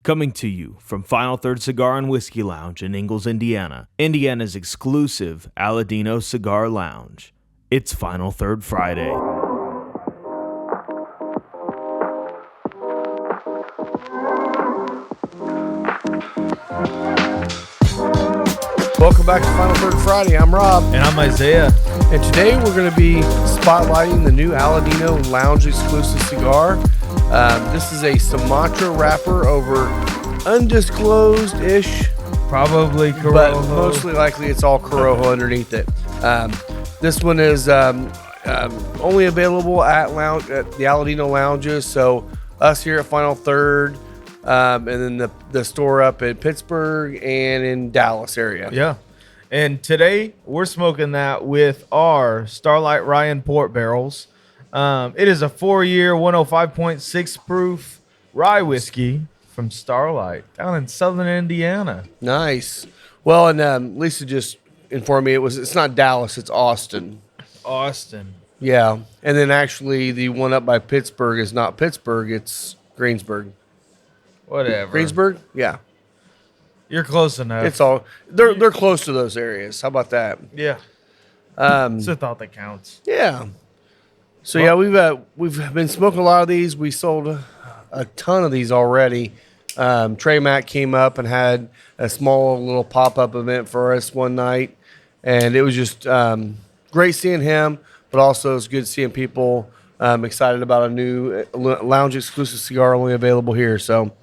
Coming to you from Final Third Cigar and Whiskey Lounge in Ingalls, Indiana, Indiana's exclusive Aladino Cigar Lounge. It's Final Third Friday. Welcome back to Final Third Friday. I'm Rob. And I'm Isaiah. And today we're going to be spotlighting the new Aladino Lounge exclusive cigar. This is a Sumatra wrapper over undisclosed-ish. Probably Corojo. But mostly likely it's all Corojo underneath it. This one is only available at the Aladino Lounges. So us here at Final Third, and then the store up in Pittsburgh and in Dallas area. Yeah. And today we're smoking that with our Starlight Ryan Port Barrels. It is a 4-year, 105.6 proof rye whiskey from Starlight down in southern Indiana. Nice. Well, and Lisa just informed me it's not Dallas, it's Austin. Austin. Yeah. And then actually the one up by Pittsburgh is not Pittsburgh, it's Greensburg. Whatever. Greensburg? Yeah. You're close enough. It's all they're close to those areas. How about that? Yeah. It's a thought that counts. Yeah. So yeah, we've been smoking a lot of these. We sold a ton of these already. Trey Mack came up and had a small little pop-up event for us one night, and it was just great seeing him, but also it's good seeing people excited about a new lounge exclusive cigar only available here. So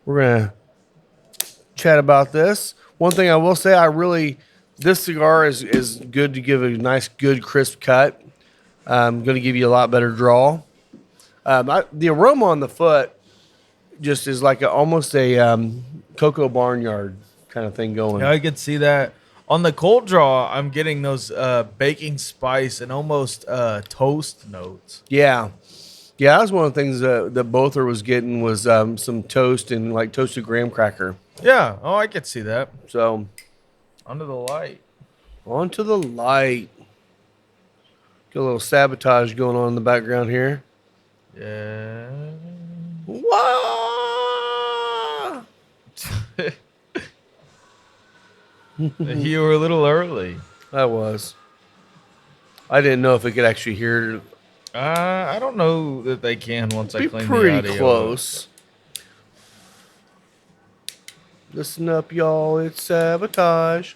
we're gonna chat about this. One thing I will say, this cigar is good to give a nice, good, crisp cut. Going to give you a lot better draw. The aroma on the foot just is like almost a Cocoa Barnyard kind of thing going. Yeah, I could see that. On the cold draw, I'm getting those baking spice and almost toast notes. Yeah. Yeah, that was one of the things that Bother was getting was some toast and like toasted graham cracker. Yeah. Oh, I could see that. So, Under the light. onto the light. Got a little sabotage going on in the background here. Yeah. Whoa! You were a little early. I was. I didn't know if it could actually hear. I don't know that they can once I Be clean the pretty audio. close. Listen up, y'all. It's sabotage.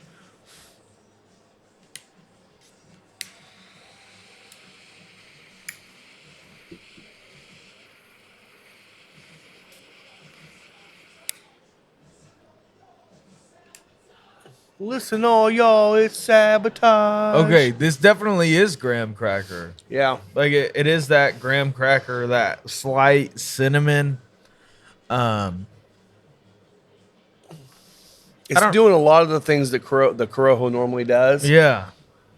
Listen, all y'all. It's sabotage. Okay, this definitely is graham cracker. Yeah. Like it is that graham cracker, that slight cinnamon. It's doing a lot of the things that the Corojo normally does. Yeah.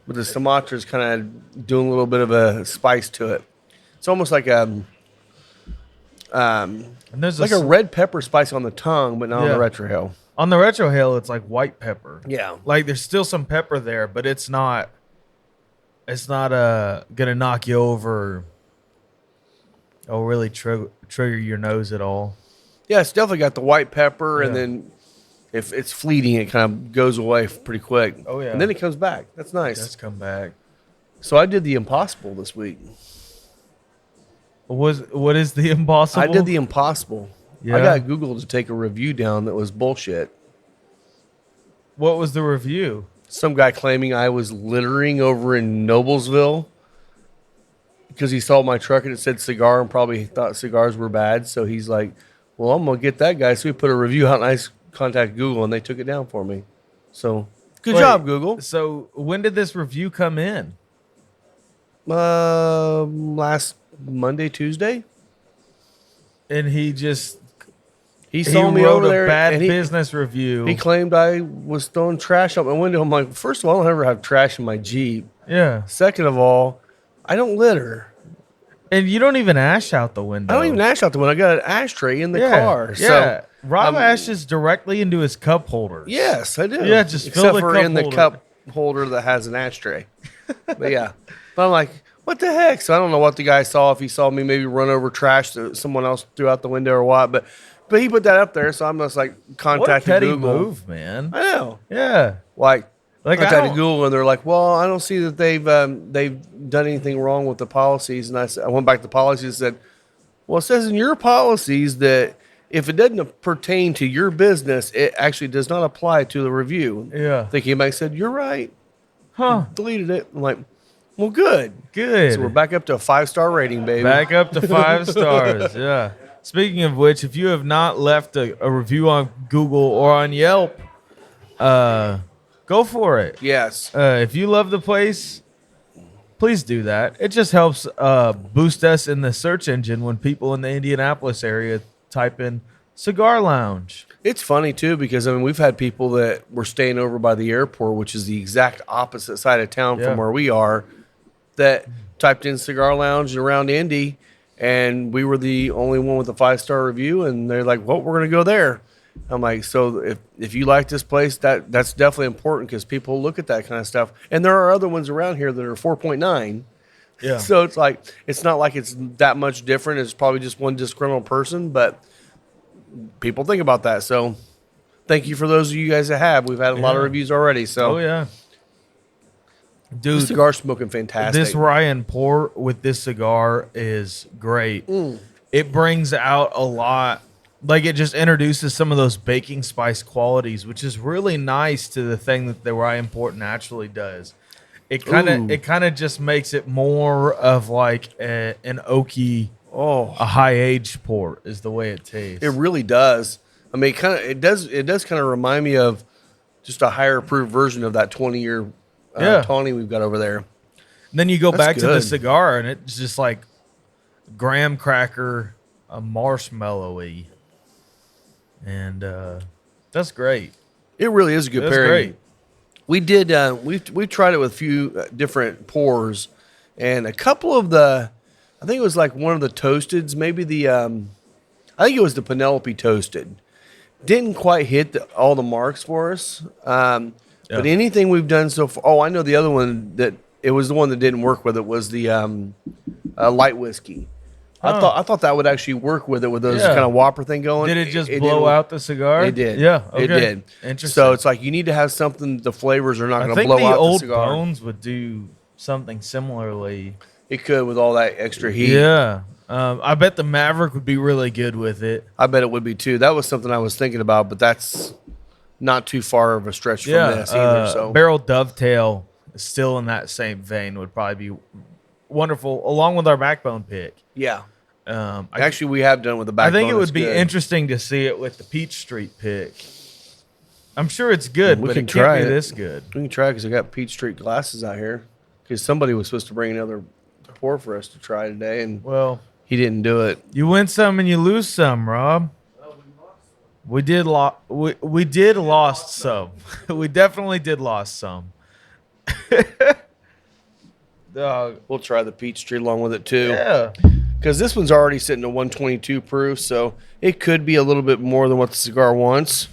But the Sumatra is kind of doing a little bit of a spice to it. It's almost like And there's a red pepper spice on the tongue, but not on the retrohale. On the retrohale, it's like white pepper. Yeah. Like there's still some pepper there, but it's not gonna knock you over or really trigger your nose at all. Yeah, it's definitely got the white pepper, and then if it's fleeting, it kind of goes away pretty quick. Oh, yeah. And then it comes back. That's nice. Let's come back. So I did the impossible this week. What is the impossible? I did the impossible. Yeah. I got Google to take a review down that was bullshit. What was the review? Some guy claiming I was littering over in Noblesville because he saw my truck and it said cigar and probably thought cigars were bad. So he's like, well, I'm going to get that guy. So we put a review out and I contacted Google and they took it down for me. So good job, Google. So when did this review come in? Last Monday, Tuesday. And he saw me wrote over there a bad and business review. He claimed I was throwing trash out my window. I'm like, first of all, I don't ever have trash in my Jeep. Yeah. Second of all, I don't litter. And you don't even ash out the window. I don't even ash out the window. I got an ashtray in the car. Yeah. So, Rob ashes directly into his cup holders. yes, I do. Yeah, just fill except the for cup in the holder. cup holder that has an ashtray. But yeah, but I'm like, what the heck? So I don't know what the guy saw. If he saw me maybe run over trash that someone else threw out the window or what. But But he put that up there, so I'm just like What a contacted petty Google. move, man. I know. Yeah. Like Like, I contacted don't- Google, and they're like, "Well, I don't see that they've done anything wrong with the policies." And I went back to policies and said, "Well, it says in your policies that if it doesn't pertain to your business, it actually does not apply to the review." Yeah. They came back and said, "You're right." Huh. Deleted it. I'm like, "Well, good. Good. So we're back up to a 5-star rating, baby." Back up to 5 stars. Yeah. Speaking of which, if you have not left a review on Google or on Yelp, go for it. Yes. If you love the place, please do that. It just helps boost us in the search engine when people in the Indianapolis area type in Cigar Lounge. It's funny too because I mean we've had people that were staying over by the airport, which is the exact opposite side of town Yeah. from where we are, that typed in Cigar Lounge around Indy, and we were the only one with a 5-star review, and they're like, "Well, we're gonna go there." I'm like, so if you like this place, that's definitely important because people look at that kind of stuff, and there are other ones around here that are 4.9. Yeah. So it's like it's not like it's that much different. It's probably just one disgruntled person, but people think about that. So thank you for those of you guys that have. We've had a lot of Yeah. reviews already. So Oh, yeah. the Dude, cigar smoking fantastic. this Ryan pour with this cigar is great. It brings out a lot. Like, it just introduces some of those baking spice qualities, which is really nice to the thing that the Ryan port naturally does. It kind of just makes it more of like an oaky, a high aged port is the way it tastes. It really does. I mean, it does kind of remind me of just a higher proof version of that 20-year Tawny we've got over there. And then you go That's back to the good. cigar, and it's just like graham cracker, a marshmallowy, and that's great. It really is a good That's pairing. great. We did. We tried it with a few different pours, and a couple of the. I think it was like one of the toasteds, maybe the. I think it was the Penelope toasted. Didn't quite hit all the marks for us. But anything we've done so far. Oh, I know the other one that it was the one that didn't work with it was the light whiskey. I thought that would actually work with it with those kind of whopper thing going. Did it just It blow didn't- out the cigar? It did. Yeah, okay. It did. Interesting. So it's like you need to have something. The flavors are not I going to think blow the out old the cigar. bones would do something similarly. It could with all that extra heat. Yeah. I bet the Maverick would be really good with it. I bet it would be too. That was something I was thinking about, but that's not too far of a stretch from this either. So Barrel Dovetail is still in that same vein, would probably be wonderful, along with our backbone pick. yeah, I actually we have done with the I backbone. think it It's would be good. interesting to see it with the Peach Street pick. I'm sure it's good, We but can it try can't be it. this good. We can try because I got Peach Street glasses out here. Because somebody was supposed to bring another pour for us to try today, and Well, he didn't do it. you win some and you lose some, Rob. We did we did lost some. We definitely did lost some. Dog. We'll try the Peach Street along with it too. Yeah. Because this one's already sitting at 122 proof, so it could be a little bit more than what the cigar wants.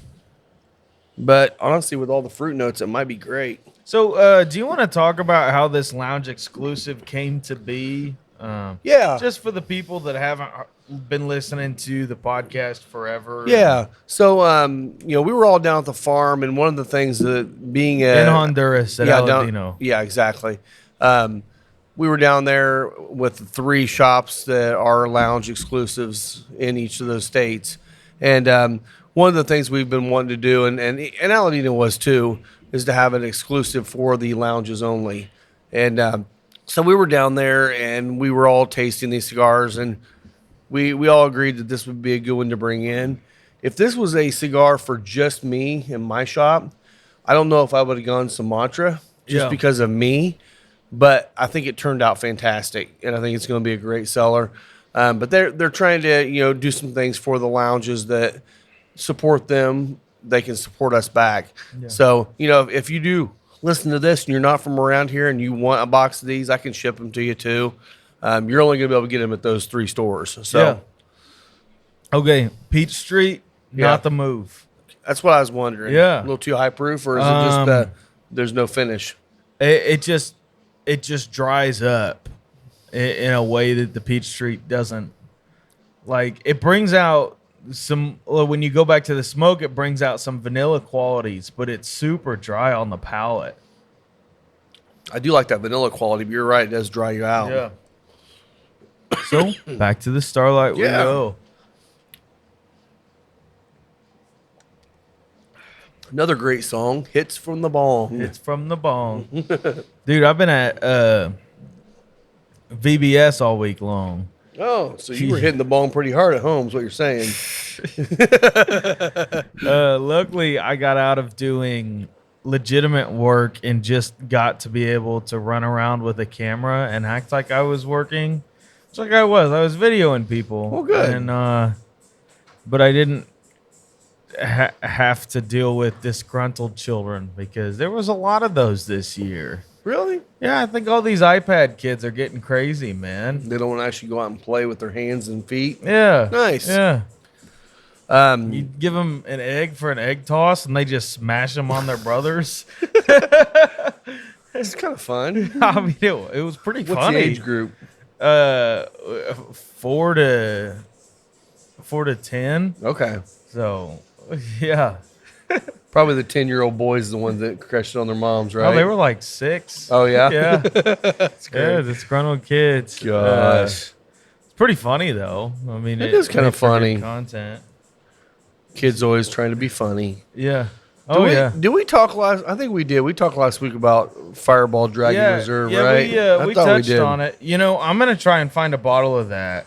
But honestly, with all the fruit notes, it might be great. So, do you want to talk about how this lounge exclusive came to be? Yeah. Just for the people that haven't been listening to the podcast forever. Yeah. So, we were all down at the farm, and one of the things that being In Honduras at Aladino. Yeah, exactly. We were down there with the 3 shops that are lounge exclusives in each of those states. And one of the things we've been wanting to do, and Aladino was too, is to have an exclusive for the lounges only. And so we were down there, and we were all tasting these cigars, and we all agreed that this would be a good one to bring in. If this was a cigar for just me in my shop, I don't know if I would have gone Sumatra just because of me. But I think it turned out fantastic, and I think it's going to be a great seller. But they're trying to do some things for the lounges that support them. They can support us back. Yeah. So if you do listen to this and you're not from around here and you want a box of these, I can ship them to you too. You're only going to be able to get them at those 3 stores. So Okay, Peach Street, not the move. that's what I was wondering. Yeah. A little too high proof, or is it just there's no finish? It just dries up in a way that the Peach Street doesn't. Like, it brings out when you go back to the smoke, it brings out some vanilla qualities, but it's super dry on the palate. I do like that vanilla quality, but you're right, it does dry you out. Yeah. So back to the Starlight we Yeah. go. Another great song, Hits from the Bong. It's from the bong. Dude, I've been at VBS all week long. Oh, so you were hitting the bong pretty hard at home is what you're saying. Luckily, I got out of doing legitimate work and just got to be able to run around with a camera and act like I was working. It's like I was videoing people. Well, good. And but I didn't have to deal with disgruntled children because there was a lot of those this year. Really? Yeah, I think all these iPad kids are getting crazy, man. They don't want to actually go out and play with their hands and feet. Yeah. Nice. Yeah. You give them an egg for an egg toss, and they just smash them on their brothers. It's kind of fun. I mean, it was pretty What's funny. the age group? 4 to 10. Okay. So, yeah. Probably the 10-year-old boys are the ones that crushed it on their moms, right? Oh, they were like 6. Oh, yeah? Yeah. That's great. Yeah, disgruntled kids. Gosh. It's pretty funny though. I mean, It is kinda makes for good funny. content. Kids always trying to be funny. Yeah. Oh yeah. Did we talk last? I think we did. We talked last week about Fireball Dragon Reserve, right? We touched on it. You know, I'm gonna try and find a bottle of that.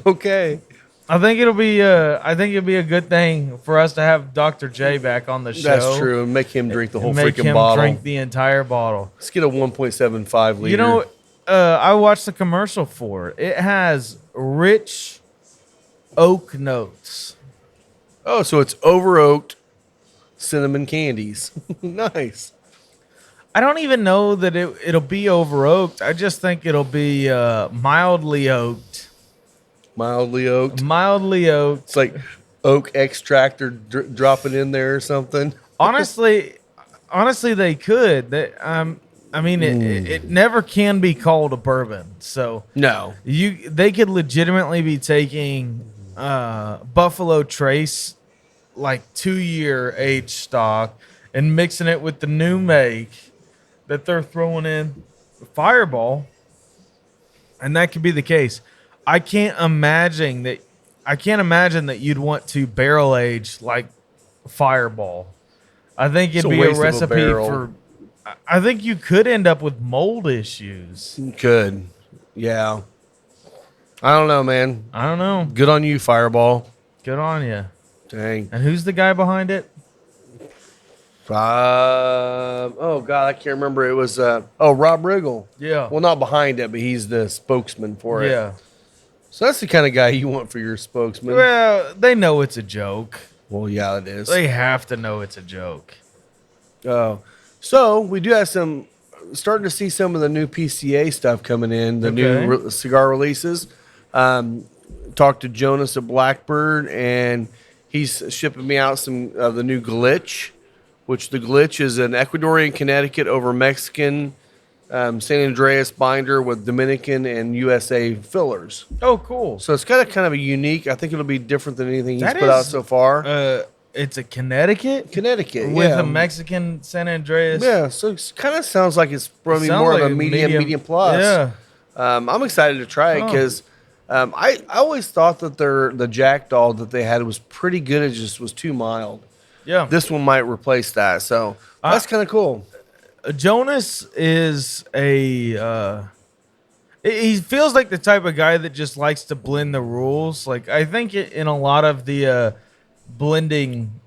Okay. I think it'll be a good thing for us to have Dr. J back on the show. That's true. And make him drink the whole And make freaking him bottle. drink the entire bottle. Let's get a 1.75 liter. You know, I watched the commercial for it. It has rich oak notes. Oh, so it's over oaked cinnamon candies. Nice. I don't even know that it'll be over oaked. I just think it'll be mildly oaked. Mildly oaked. Mildly oaked. It's like oak extract or dropping in there or something. Honestly, they could. I mean, it never can be called a bourbon. So No. they could legitimately be taking Buffalo Trace, like 2-year age stock, and mixing it with the new make that they're throwing in Fireball, and that could be the case. I can't imagine that you'd want to barrel age like Fireball. I think it'd It's a be a waste of a recipe barrel. for. I think you could end up with mold issues. Good. Yeah. I don't know, man. I don't know. Good on you, Fireball. Good on you. Dang. And who's the guy behind it? Oh God, I can't remember. It was Rob Riggle. Yeah. Well, not behind it, but he's the spokesman for it. Yeah. So that's the kind of guy you want for your spokesman. Well, they know it's a joke. Well, yeah, it is. They have to know it's a joke. Oh, so we do have starting to see some of the new PCA stuff coming in. The new cigar releases. Talked to Jonas at Blackbird, and he's shipping me out some of the new Glitch, which the Glitch is an Ecuadorian Connecticut over Mexican San Andreas binder with Dominican and USA fillers. Oh, cool. So it's got a kind of a unique. I think it'll be different than anything he's That put out is, so far. It's a Connecticut Connecticut with yeah. a Mexican San Andreas. Yeah, so it kind of sounds like it's probably Sounds more like of a medium plus. Yeah. I'm excited to try it because I always thought that the Jackdaw that they had was pretty good. It just was too mild. Yeah. This one might replace that. So that's kind of cool. Jonas is he feels like the type of guy that just likes to blend the rules. Like I think in a lot of the blending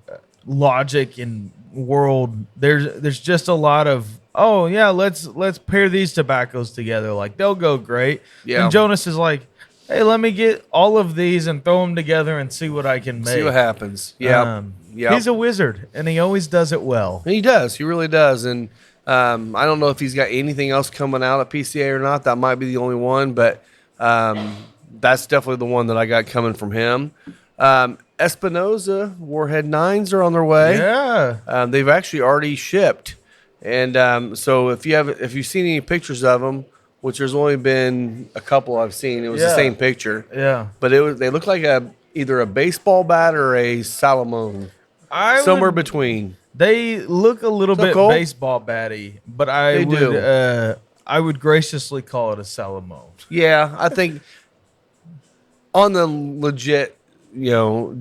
logic and world, there's just a lot of let's pair these tobaccos together. Like they'll go great. Yeah. And Jonas is like, hey, let me get all of these and throw them together and see what I can make. See what happens. Yeah. He's a wizard, and he always does it well. He does. He really does. And I don't know if he's got anything else coming out at PCA or not. That might be the only one, but that's definitely the one that I got coming from him. Espinosa Warhead 9s are on their way. Yeah. They've actually already shipped. And so if you've seen any pictures of them, which there's only been a couple I've seen. It was the Yeah. same picture, Yeah. but they look like either a baseball bat or a Salomon, somewhere between. They look a little bit Cole? baseball batty, but They do. I would graciously call it a Salomon. Yeah, I think on the legit,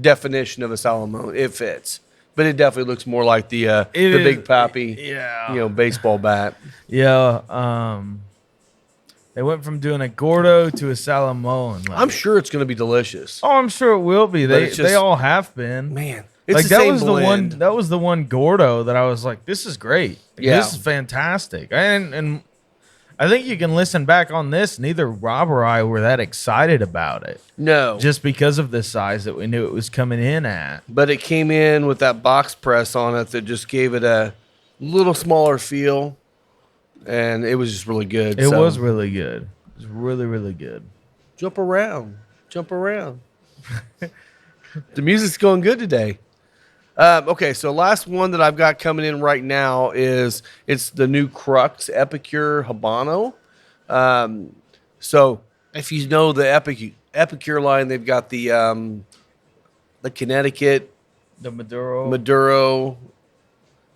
definition of a Salomon, it fits. But it definitely looks more like the Big Pappy, Yeah. baseball bat. Yeah. They went from doing a Gordo to a Salomon. Like, I'm sure it's going to be delicious. oh, I'm sure it will be. But it's They just- all have been. Man, it's Like the that same was blend. the one. That was the one Gordo that I was like, this is great. Like, Yeah. This is fantastic. And I think you can listen back on this. Neither Rob or I were that excited about it, No, just because of the size that we knew it was coming in at. but it came in with that box press on it that just gave it a little smaller feel, and it was just really good. It So, was really good. It was really, really good. jump around. The music's going good today. Okay, so last one that I've got coming in right now it's the new Crux Epicure Habano. So if you know the Epicure line, they've got the Connecticut, The Maduro. Maduro,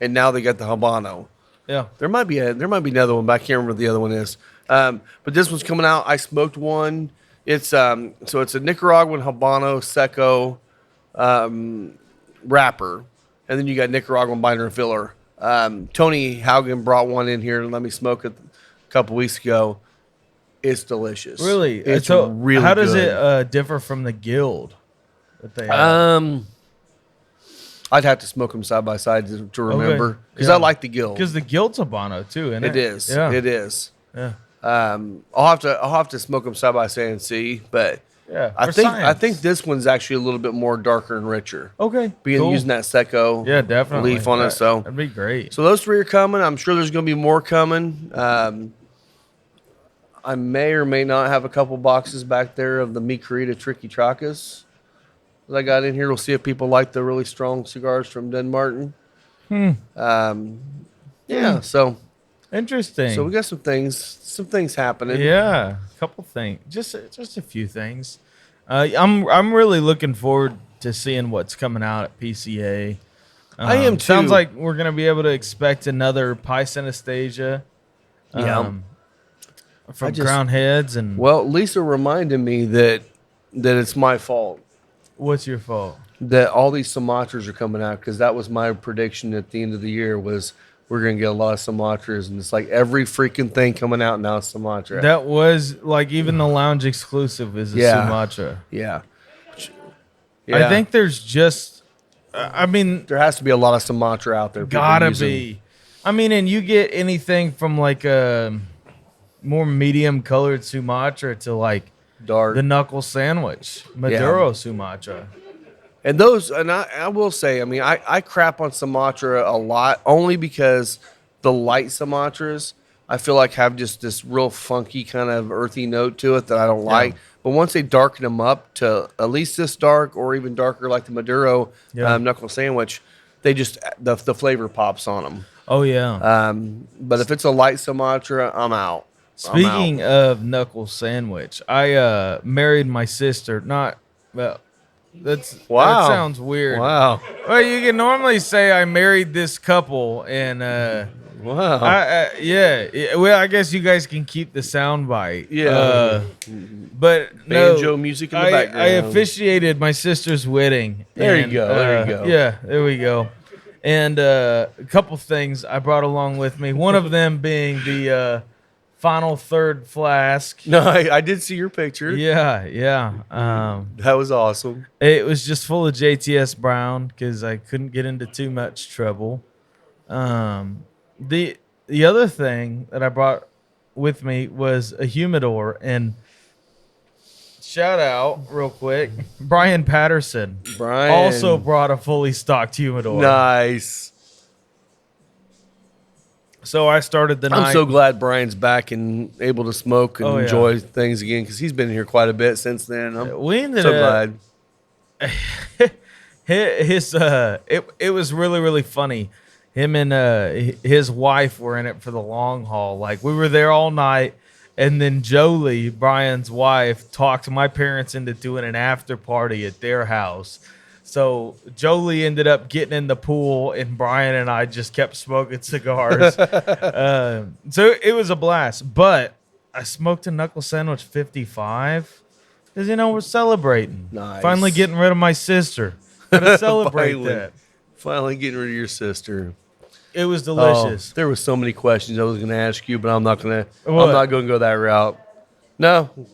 and now they got the Habano. Yeah. There might be another one, but I can't remember what the other one is. But this one's coming out. I smoked one. It's so it's a Nicaraguan Habano Seco wrapper, and then you got Nicaraguan binder and filler. Tony Haugen brought one in here and let me smoke it a couple weeks ago. It's delicious. Really? It's so really how does good. it differ from the Guild that they have? I'd have to smoke them side by side to remember because Yeah. I like the Guild. Because the Guild's Habano too, isn't it? It is. Yeah. It is. Yeah. I'll have to smoke them side by side and see, but Yeah. I for think science. this one's actually a little bit more darker and richer. Okay. Being cool. using that Seco Yeah, definitely. leaf on it. So that'd be great. so those three are coming. I'm sure there's going to be more coming. I may or may not have a couple boxes back there of the Mi Querida Tricky Tracas that I got in here. We'll see if people like the really strong cigars from Denmark. Yeah, so Interesting. we got some things happening. Yeah, a couple things, just a few things. I'm really looking forward to seeing what's coming out at PCA. I am too. Sounds like we're gonna be able to expect another Pie Synesthesia. Yeah. From Crown Heads and Well, Lisa reminded me that it's my fault what's your fault? that all these Sumatras are coming out because that was my prediction at the end of the year was we're going to get a lot of Sumatras, and it's like every freaking thing coming out now is Sumatra. That was like even the lounge exclusive is a Yeah. Sumatra. yeah. I think there's just, I mean, there has to be a lot of Sumatra out there. people gotta using. be. I mean, and you get anything from like a more medium colored Sumatra to like dark. the knuckle sandwich Maduro Sumatra. And those, and I will say, I mean, I crap on Sumatra a lot only because the light Sumatras I feel like have just this real funky kind of earthy note to it that I don't like. But once they darken them up to at least this dark or even darker, like the Maduro knuckle sandwich, they just the flavor pops on them. Oh yeah. But if it's a light Sumatra, I'm out. Speaking of knuckle sandwich, I married my sister. Not well. That sounds weird. Wow. Well, you can normally say I married this couple, and Wow. well, I guess you guys can keep the sound bite. Yeah. But Banjo no, music in the I background. officiated my sister's wedding. There you and, go, there you go. Yeah, there we go. And a couple things I brought along with me. One of them being the final third flask. No, I did see your picture. Yeah. That was awesome. It was just full of JTS Brown because I couldn't get into too much trouble. The other thing that I brought with me was a humidor, and shout out real quick, Brian Patterson Brian. also brought a fully stocked humidor. Nice. So I started the night. I'm so glad Brian's back and able to smoke and Oh, yeah. enjoy things again because he's been here quite a bit since then. I'm We ended so up. glad. It was really, really funny. Him and his wife were in it for the long haul. Like we were there all night, And then Jolie, Brian's wife, talked my parents into doing an after party at their house. So Jolie ended up getting in the pool, and Brian and I just kept smoking cigars. So it was a blast. But I smoked a knuckle sandwich 55 because, we're celebrating. Nice. Finally getting rid of my sister. Gotta celebrate that. Finally getting rid of your sister. It was delicious. There were so many questions I was going to ask you, but I'm not going to. What? I'm not going to go that route. No, I'm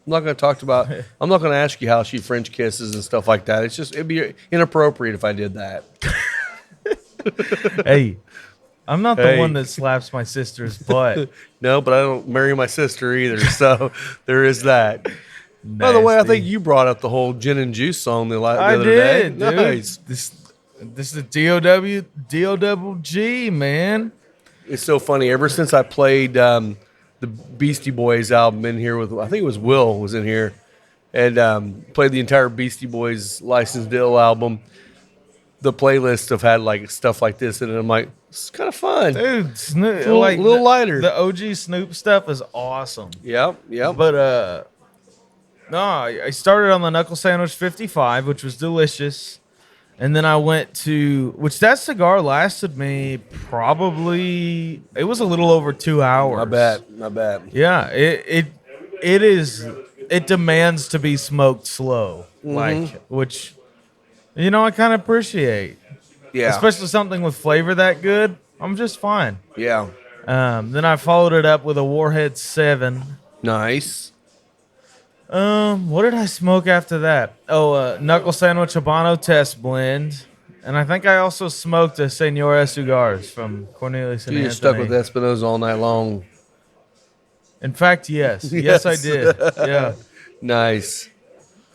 not going to talk about. I'm not going to ask you how she French kisses and stuff like that. It'd be inappropriate if I did that. Hey, I'm not the one that slaps my sister's butt. No, but I don't marry my sister either. So there is that. By the way, I think you brought up the whole gin and juice song the other day. Dude. Nice. This is D-O-W-G, man. It's so funny. Ever since I played the Beastie Boys album in here with, I think it was Will was in here, and played the entire Beastie Boys Licensed Ill album, the playlists have had like stuff like this, and I'm like, it's kind of fun. Dude, Snoop, It's a little lighter. The OG Snoop stuff is awesome. Yep. But, no, I started on the Knuckle Sandwich 55, which was delicious. And then I went to, which that cigar lasted me probably, it was a little over 2 hours. My bad. Yeah, it demands to be smoked slow, which, I kind of appreciate. Yeah. Especially something with flavor that good, I'm just fine. Yeah. Then I followed it up with a Warhead 7. Nice. What did I smoke after that? Oh, Knuckle Sandwich Habano Test Blend. And I think I also smoked a Senora Cigars from Cornelius and You Anthony. just stuck with Espinosa all night long. In fact, yes. Yes, I did. Yeah. Nice.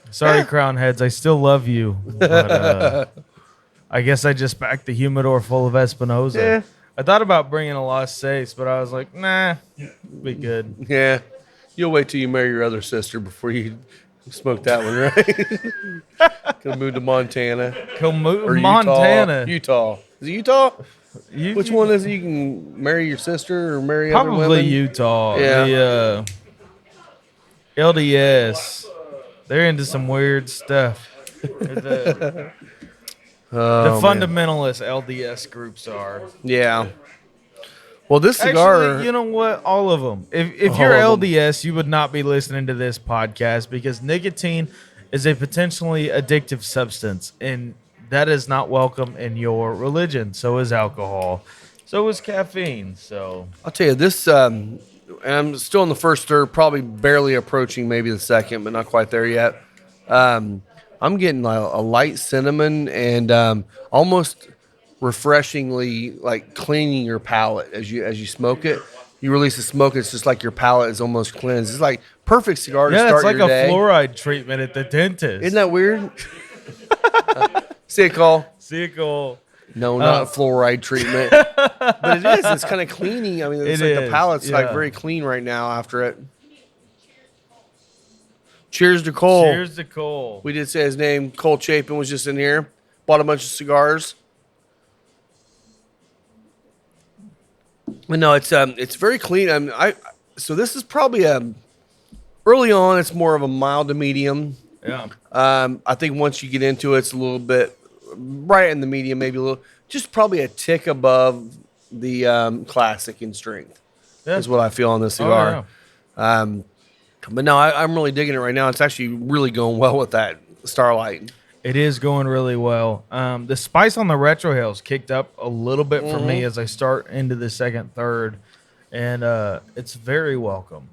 Sorry, Crown Heads. I still love you. But, I guess I just packed the humidor full of Espinosa. Yeah. I thought about bringing a Los Seis, but I was like, nah, be good. Yeah. You'll wait till you marry your other sister before you smoke that one, right? Gonna move to Montana. Or Montana. Utah. Is it Utah? You- Which one is it? You can marry your sister or marry other Probably women? Utah. Yeah. The LDS. They're into some weird stuff. The Oh, man. fundamentalist LDS groups are. Yeah. Well, this cigar. Actually, you know what? All of them. If All you're of 'em. LDS, you would not be listening to this podcast because nicotine is a potentially addictive substance, and that is not welcome in your religion. So is alcohol. So is caffeine. So I'll tell you this. And I'm still in the first stir, probably barely approaching maybe the second, but not quite there yet. I'm getting a light cinnamon and almost refreshingly like cleaning your palate as you smoke it. You release the smoke, it's just like your palate is almost cleansed. It's like perfect cigar to yeah, start it's like your a day. fluoride treatment at the dentist. Isn't that weird? See it, call? Sickle. No, not fluoride treatment. But it is. It's kind of cleaning. I mean, it's It like is, the palate's like yeah. very clean right now after it. Cheers to Cole. Cheers to Cole. We did say his name. Cole Chapin was just in here. Bought a bunch of cigars. But no, it's very clean. So this is probably early on. It's more of a mild to medium. Yeah. I think once you get into it, it's a little bit right in the medium, maybe a little, just probably a tick above the classic in strength. Yeah. Is what I feel on this cigar. But no, I'm really digging it right now. It's actually really going well with that Starlight. It is going really well. The spice on the Retro Hills kicked up a little bit for me as I start into the second, third, and it's very welcome.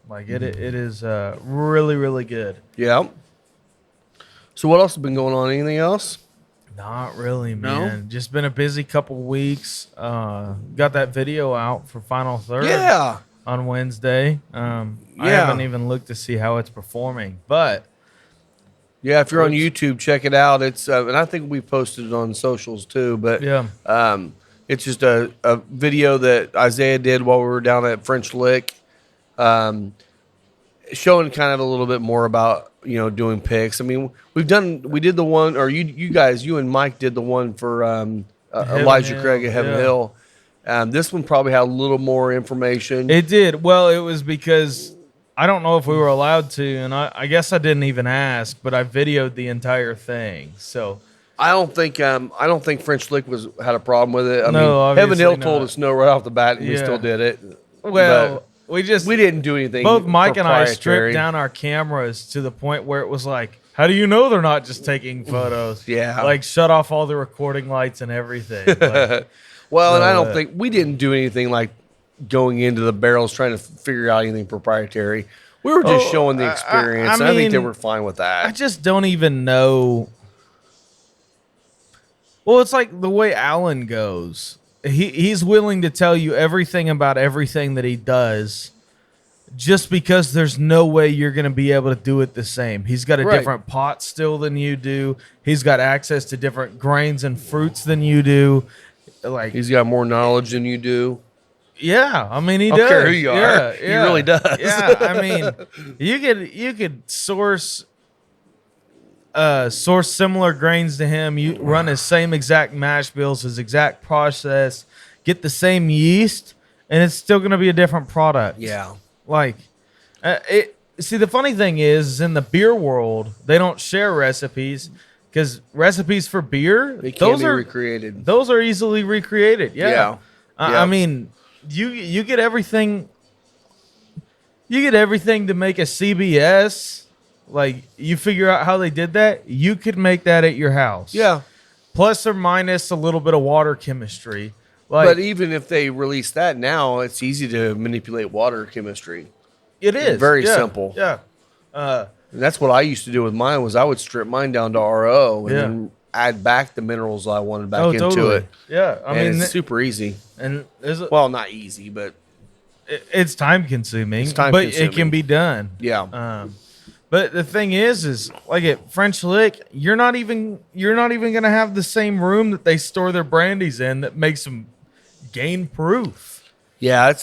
Like it is really, really good. Yeah. So what else has been going on? Anything else? Not really, No? man. Just been a busy couple weeks. Got that video out for Final Third. Yeah. On Wednesday. I haven't even looked to see how it's performing, but Yeah, if you're on YouTube, check it out. It's and I think we posted it on socials too. But yeah, it's just a video that Isaiah did while we were down at French Lick, showing kind of a little bit more about doing picks. I mean, we did the one, or you guys, you and Mike did the one for Elijah Hill, Craig at Heaven yeah. Hill, This one probably had a little more information. It did. Well, it was because I don't know if we were allowed to, and I guess I didn't even ask, but I videoed the entire thing. So I don't think French Lick had a problem with it. I No, mean, Heaven obviously Hill told not. us no right off the bat, and we Yeah. still did it. well, But we didn't do anything. both Mike and I proprietary. stripped down our cameras to the point where it was like, how do you know they're not just taking photos? Yeah. Like shut off all the recording lights and everything. Like, Well, and I So, don't think we didn't do anything like going into the barrels trying to figure out anything proprietary. We were just showing the experience. and I think they mean, were fine with I that. just don't even know. Well, it's like the way Alan goes. He's willing to tell you everything about everything that he does just because there's no way you're going to be able to do it the same. He's got a Right. different pot still than you do. He's got access to different grains and fruits than you do. Like, He's got more knowledge than you do. yeah, I mean, he I does. don't care who you are. Yeah, He yeah. really does. Yeah, I mean, you could source similar grains to him. You run his same exact mash bills, his exact process, get the same yeast, and it's still going to be a different product. Yeah. Like, see, the funny thing is, in the beer world, they don't share recipes because recipes for beer, They can't those be are recreated. those are easily recreated. Yeah. Yeah. I Yeah. mean, you get everything. You get everything to make a CBS. Like, you figure out how they did that. You could make that at your house. Yeah. Plus or minus a little bit of water chemistry. Like, But even if they release that now, it's easy to manipulate water chemistry. it is very yeah, simple. Yeah. And that's what I used to do with mine was I would strip mine down to RO and Yeah. then add back the minerals I wanted back Oh, into totally. it. Yeah. I And mean, it's super easy. and Well, not easy, but it's time consuming, It's time but it consuming. can be done. yeah. But the thing is like at French Lick, you're not even gonna have the same room that they store their brandies in that makes them gain proof. Yeah,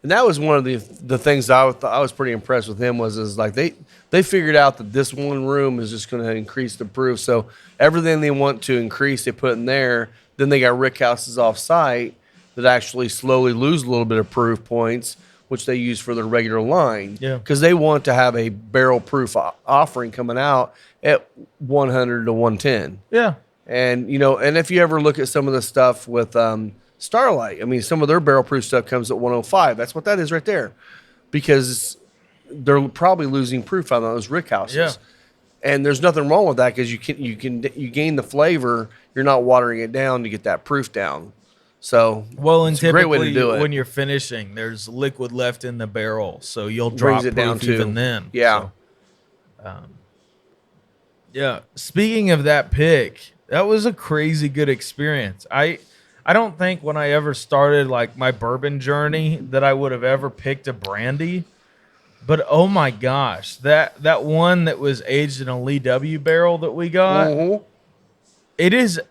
and that was one of the things I was pretty impressed with him is like they figured out that this one room is just going to increase the proof. So everything they want to increase, they put in there. Then they got rick houses off site that actually slowly lose a little bit of proof points, which they use for their regular line. Yeah. Because they want to have a barrel proof offering coming out at 100 to 110. Yeah. And and if you ever look at some of the stuff with Starlight, I mean, some of their barrel proof stuff comes at 105. That's what that is right there, because they're probably losing proof on those rick houses. Yeah. And there's nothing wrong with that because you gain the flavor. You're not watering it down to get that proof down. So Well, and it's a great way to typically do it. when you're finishing, there's liquid left in the barrel, so you'll drop Brings it down proof even too. then. Yeah. So, yeah. Speaking of that pick, that was a crazy good experience. I don't think when I ever started like my bourbon journey that I would have ever picked a brandy. But oh my gosh, that one that was aged in a Lee W barrel that we got, Mhm. it is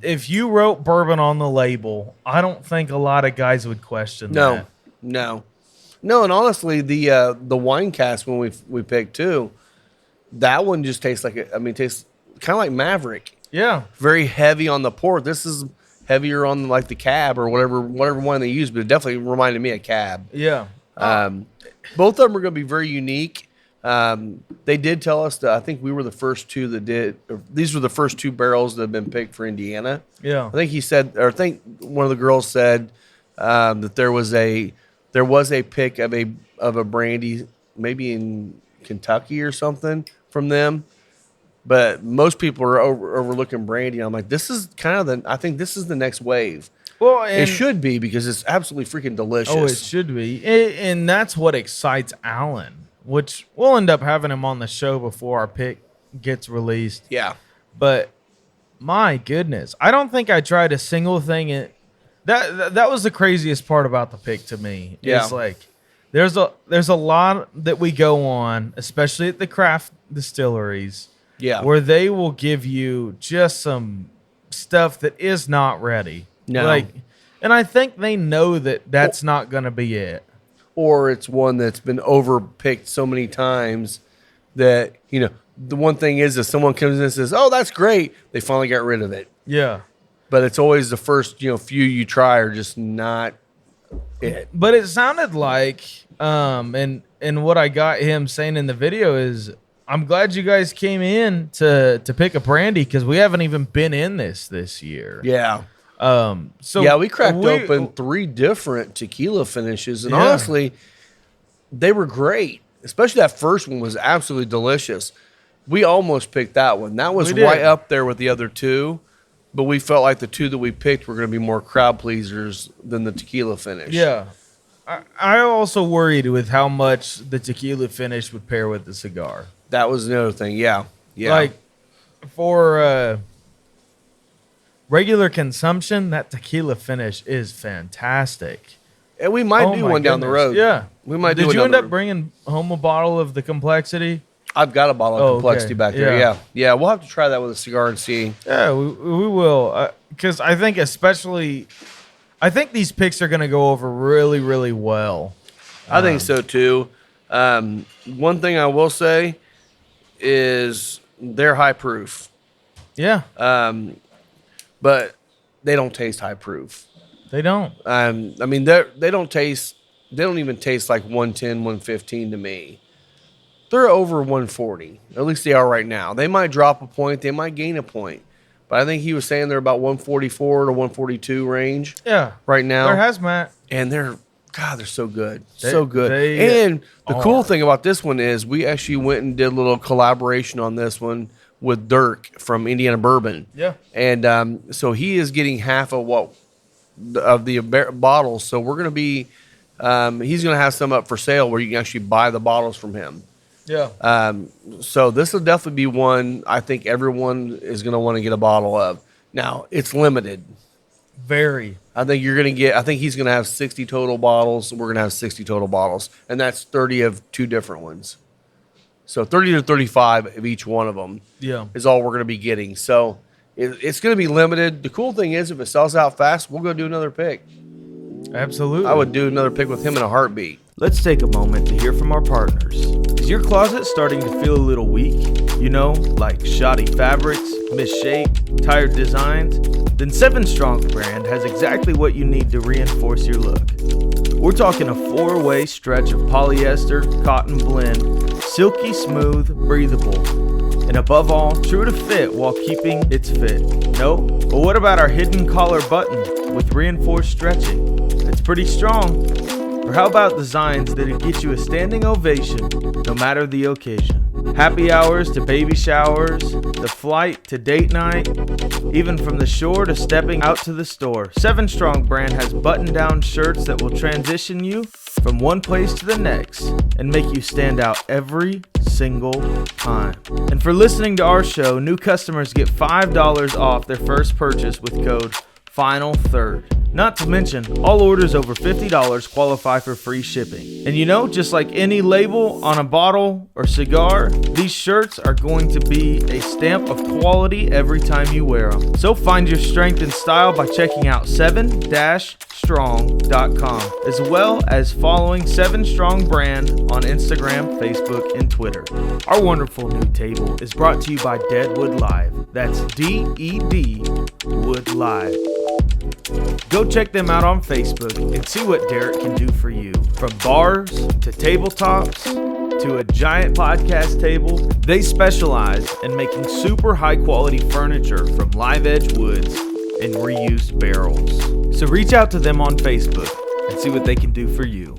if you wrote bourbon on the label, I don't think a lot of guys would question that. No. And honestly, the wine cask when we picked too, that one just tastes like tastes kind of like Maverick. Yeah. Very heavy on the port. This is heavier on like the cab or whatever wine they use, but it definitely reminded me of cab. Yeah. Both of them are going to be very unique. They did tell us that I think we were the first two that did. Or these were the first two barrels that have been picked for Indiana. Yeah. I think he said, or I think one of the girls said that there was a pick of a brandy maybe in Kentucky or something from them. But most people are overlooking brandy. I'm like, this is kind of I think this is the next wave. Well, It should be because it's absolutely freaking delicious. Oh, it should be. And that's what excites Alan, which we'll end up having him on the show before our pick gets released. Yeah. But my goodness, I don't think I tried a single thing. That was the craziest part about the pick to me. Yeah. It's like there's a lot that we go on, especially at the craft distilleries, Yeah. where they will give you just some stuff that is not ready. No. And I think they know that that's not going to be it. Or it's one that's been overpicked so many times that, the one thing is if someone comes in and says, oh, that's great, they finally got rid of it. Yeah. But it's always the first, few you try are just not it. But it sounded like, and what I got him saying in the video is, I'm glad you guys came in to pick a brandy because we haven't even been in this year. Yeah. So yeah, we cracked open 3 different tequila finishes, and honestly, they were great. Especially that first one was absolutely delicious. We almost picked that one. That was right up there with the other 2, but we felt like the 2 that we picked were going to be more crowd pleasers than the tequila finish. Yeah. I also worried with how much the tequila finish would pair with the cigar. That was another thing. Yeah. Like for regular consumption, that tequila finish is fantastic. And we might do one down the road. Yeah. We might do Did one you down end the up road. bringing home a bottle of the complexity? I've got a bottle of complexity back there. Yeah. Yeah. We'll have to try that with a cigar and see. Yeah, we will. Because I think these picks are going to go over really, really well. I think so too. One thing I will say is they're high proof. Yeah. But they don't taste high proof. They don't. I mean, they don't even taste like 110, 115 to me. They're over 140. At least they are right now. They might drop a point. They might gain a point. But I think he was saying they're about 144 to 142 range. Yeah. Right now. They're hazmat. And they're so good. So good. They And the cool thing about this one is we actually went and did a little collaboration on this one with Dirk from Indiana Bourbon. Yeah. And so he is getting half of the bottles. So we're going to be, he's going to have some up for sale where you can actually buy the bottles from him. Yeah. So this will definitely be one I think everyone is going to want to get a bottle of. Now, it's limited. Very. I think he's going to have 60 total bottles. We're going to have 60 total bottles. And that's 30 of 2 different ones. So 30 to 35 of each one of them is all we're going to be getting. So it's going to be limited. The cool thing is if it sells out fast, we'll go do another pick. Absolutely. I would do another pick with him in a heartbeat. Let's take a moment to hear from our partners. Is your closet starting to feel a little weak? Like shoddy fabrics, misshaped, tired designs? Then 7 Strong brand has exactly what you need to reinforce your look. We're talking a 4-way stretch of polyester, cotton blend, silky smooth, breathable, and above all, true to fit while keeping its fit. No? But what about our hidden collar button with reinforced stretching? It's pretty strong. Or how about designs that'll get you a standing ovation no matter the occasion? Happy hours to baby showers, the flight to date night, even from the shore to stepping out to the store. 7 Strong brand has button-down shirts that will transition you from one place to the next and make you stand out every single time. And for listening to our show, new customers get $5 off their first purchase with code FINAL3rd. Not to mention, all orders over $50 qualify for free shipping. And just like any label on a bottle or cigar, these shirts are going to be a stamp of quality every time you wear them. So find your strength and style by checking out 7-strong.com, as well as following 7 Strong brand on Instagram, Facebook, and Twitter. Our wonderful new table is brought to you by Deadwood Live. That's D-E-D Wood Live. Go check them out on Facebook and see what Derek can do for you. From bars to tabletops to a giant podcast table, they specialize in making super high quality furniture from live edge woods and reused barrels. So reach out to them on Facebook and see what they can do for you.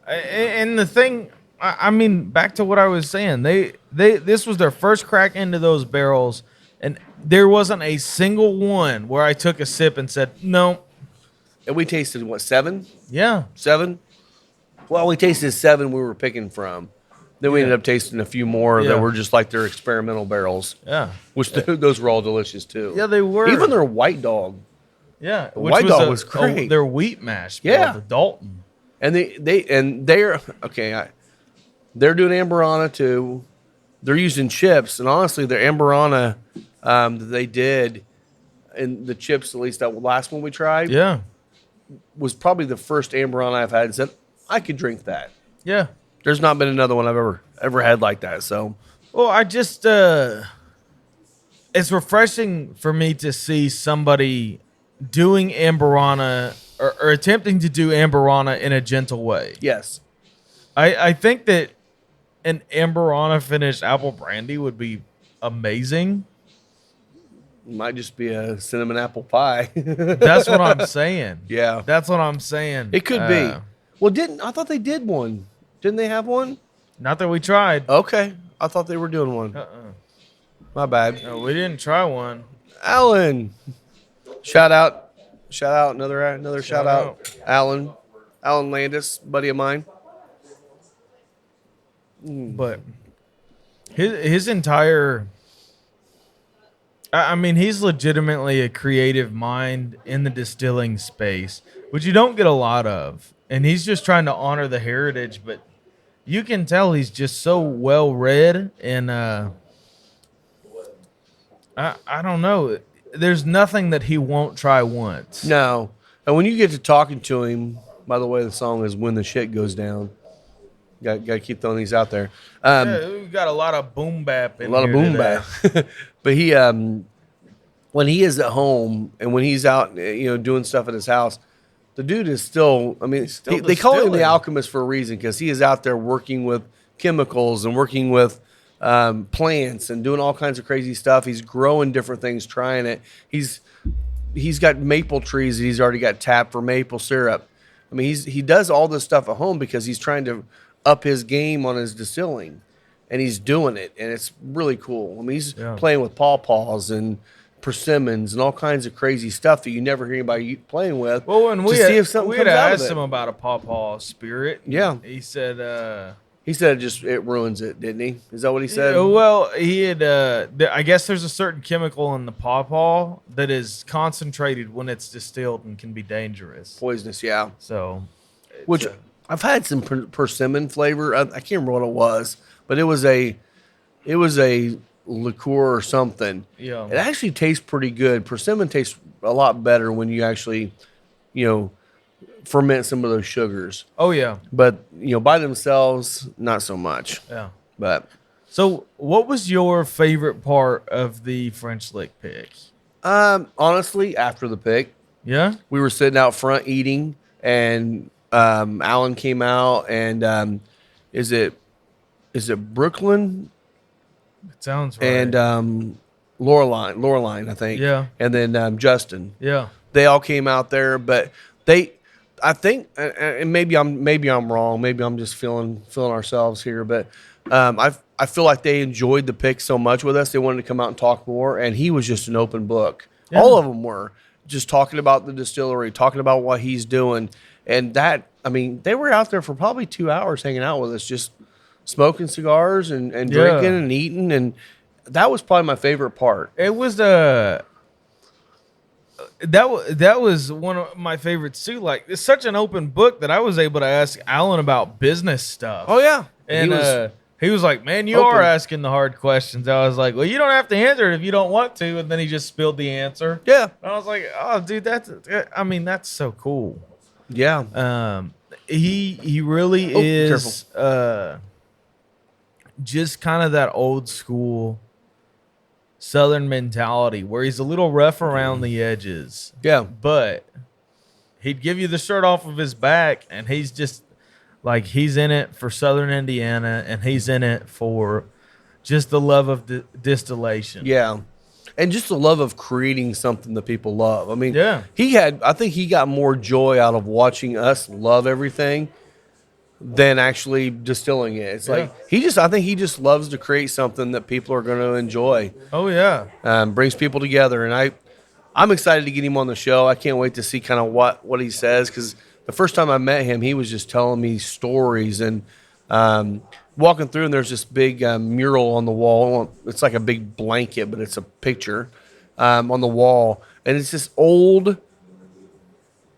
And the thing, back to what I was saying, this was their first crack into those barrels, and there wasn't a single one where I took a sip and said, no. And we tasted, 7? Yeah. 7? Well, we tasted 7 we were picking from. Then we ended up tasting a few more that were just like their experimental barrels. Yeah. Which those were all delicious too. Yeah, they were. Even their White Dog. Yeah. White Dog was great. Their wheat mash. Yeah. The Dalton. And they're doing Amberana too. They're using chips, and honestly, their Amberana that they did, and the chips, at least that last one we tried, was probably the first Amberana I've had and said I could drink that. Yeah. There's not been another one I've ever had like that. So, well, I just it's refreshing for me to see somebody doing Amberana or attempting to do Amberana in a gentle way. Yes. I think that an Amberana finished apple brandy would be amazing. Might just be a cinnamon apple pie. That's what I'm saying. Yeah. That's what I'm saying. It could be. Well, I thought they did one. Didn't they have one? Not that we tried. Okay. I thought they were doing one. My bad. No, we didn't try one. Alan. Shout out. Another shout out. Alan Landis, buddy of mine. But his entire, I mean, he's legitimately a creative mind in the distilling space, which you don't get a lot of. And he's just trying to honor the heritage, but you can tell he's just so well read. And I don't know. There's nothing that he won't try once. No. And when you get to talking to him, by the way, the song is When the Shit Goes Down. Got to keep throwing these out there. Yeah, we've got a lot of boom bap in A lot of here boom today. bap. But he, when he is at home and when he's out, doing stuff at his house, the dude is still, I mean, still they call him the distilling. alchemist for a reason because he is out there working with chemicals and working with plants and doing all kinds of crazy stuff. He's growing different things, trying it. He's got maple trees that he's already got tapped for maple syrup. I mean, he does all this stuff at home because he's trying to up his game on his distilling, and he's doing it, and it's really cool. I mean, he's playing with pawpaws and persimmons and all kinds of crazy stuff that you never hear anybody playing with. Well, when we see had, if something we comes had out of asked it. him about a pawpaw spirit. Yeah. He said, He said it ruins it, didn't he? Is that what he said? well, he had, I guess there's a certain chemical in the pawpaw that is concentrated when it's distilled and can be dangerous. Poisonous, yeah. So, Which I've had some persimmon flavor. I can't remember what it was, but it was a liqueur or something. Yeah. It actually tastes pretty good. Persimmon tastes a lot better when you actually, ferment some of those sugars. oh yeah, But, by themselves, not so much. yeah. But So, what was your favorite part of the French lick pick? honestly, after the pick, Yeah. we were sitting out front eating, and Alan came out, and is it Brooklyn It sounds right. and Loreline, I think. Yeah. And then Justin. yeah. They all came out there, but I think, and maybe I'm wrong. Maybe I'm just feeling ourselves here, but I feel like they enjoyed the pick so much with us. They wanted to come out and talk more, and he was just an open book. Yeah. All of them were just talking about the distillery, talking about what he's doing, and that. I mean, they were out there for probably 2 hours hanging out with us, just smoking cigars and drinking and eating, and that was probably my favorite part. It was that was one of my favorites too. Like, it's such an open book that I was able to ask Alan about business stuff. Oh yeah, And he was like, "Man, you open. are asking the hard questions." I was like, "Well, you don't have to answer it if you don't want to." And then he just spilled the answer. yeah, And I was like, "Oh, dude, that's so cool." yeah. He really is just kind of that old school Southern mentality where he's a little rough around the edges. Yeah. But he'd give you the shirt off of his back, and he's just like, he's in it for Southern Indiana, and he's in it for just the love of distillation. Yeah. And just the love of creating something that people love. I mean, Yeah. I think he got more joy out of watching us love everything than actually distilling it. It's like, I think he just loves to create something that people are going to enjoy. Oh, yeah. Brings people together. And I'm excited to get him on the show. I can't wait to see kind of what he says, because the first time I met him, he was just telling me stories and walking through, and there's this big mural on the wall. It's like a big blanket, but it's a picture on the wall. And it's this old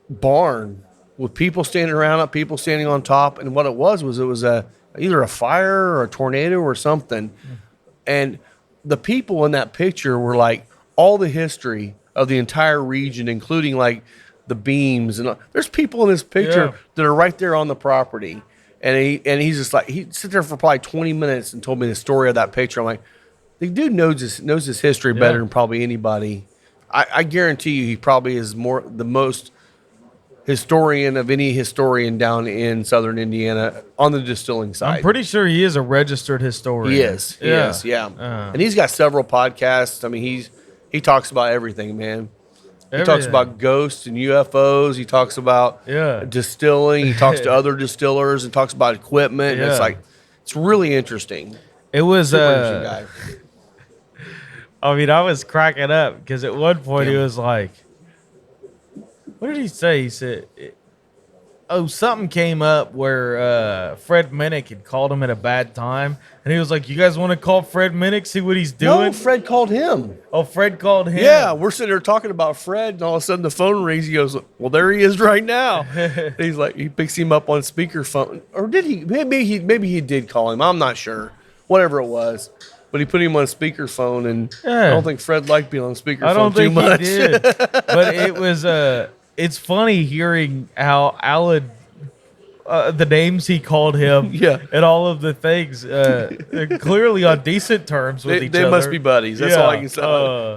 barn with people standing around it, people standing on top. And what it was either a fire or a tornado or something. And the people in that picture were like all the history of the entire region, including like the beams. And there's people in this picture that are right there on the property. And he's just like, he sit there for probably 20 minutes and told me the story of that picture. I'm like, The dude knows his history better than probably anybody. I guarantee you, he probably is the most historian of any historian down in Southern Indiana on the distilling side. I'm pretty sure he is a registered historian. He is. And he's got several podcasts. I mean, he talks about everything, man. He talks about ghosts and UFOs. He talks about distilling. He talks to other distillers and talks about equipment. Yeah. It's really interesting. It was super interesting guy. I mean, I was cracking up because at one point he was like, what did he say? He said, something came up where Fred Minnick had called him at a bad time. And he was like, you guys want to call Fred Minnick, see what he's doing? No, Fred called him. Oh, Fred called him? Yeah, we're sitting there talking about Fred, and all of a sudden the phone rings. He goes, well, there he is right now. He's like, he picks him up on speakerphone. Or did he? Maybe he did call him. I'm not sure. Whatever it was. But he put him on speakerphone, and I don't think Fred liked being on speakerphone too much. He did. But it was, it's funny hearing how Alan, the names he called him, and all of the things, they're clearly on decent terms with each other. They must be buddies. That's all I can say.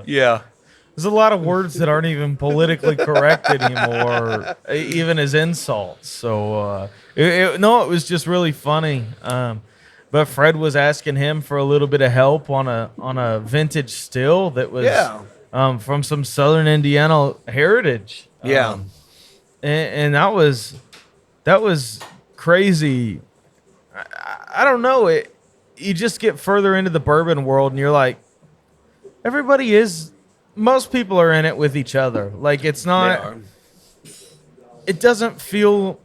There's a lot of words that aren't even politically correct anymore, even as insults. So, it was just really funny. But Fred was asking him for a little bit of help on a vintage still that was from some Southern Indiana heritage. And that was crazy. I don't know. You just get further into the bourbon world and you're like, most people are in it with each other. Like, it's not, it doesn't feel,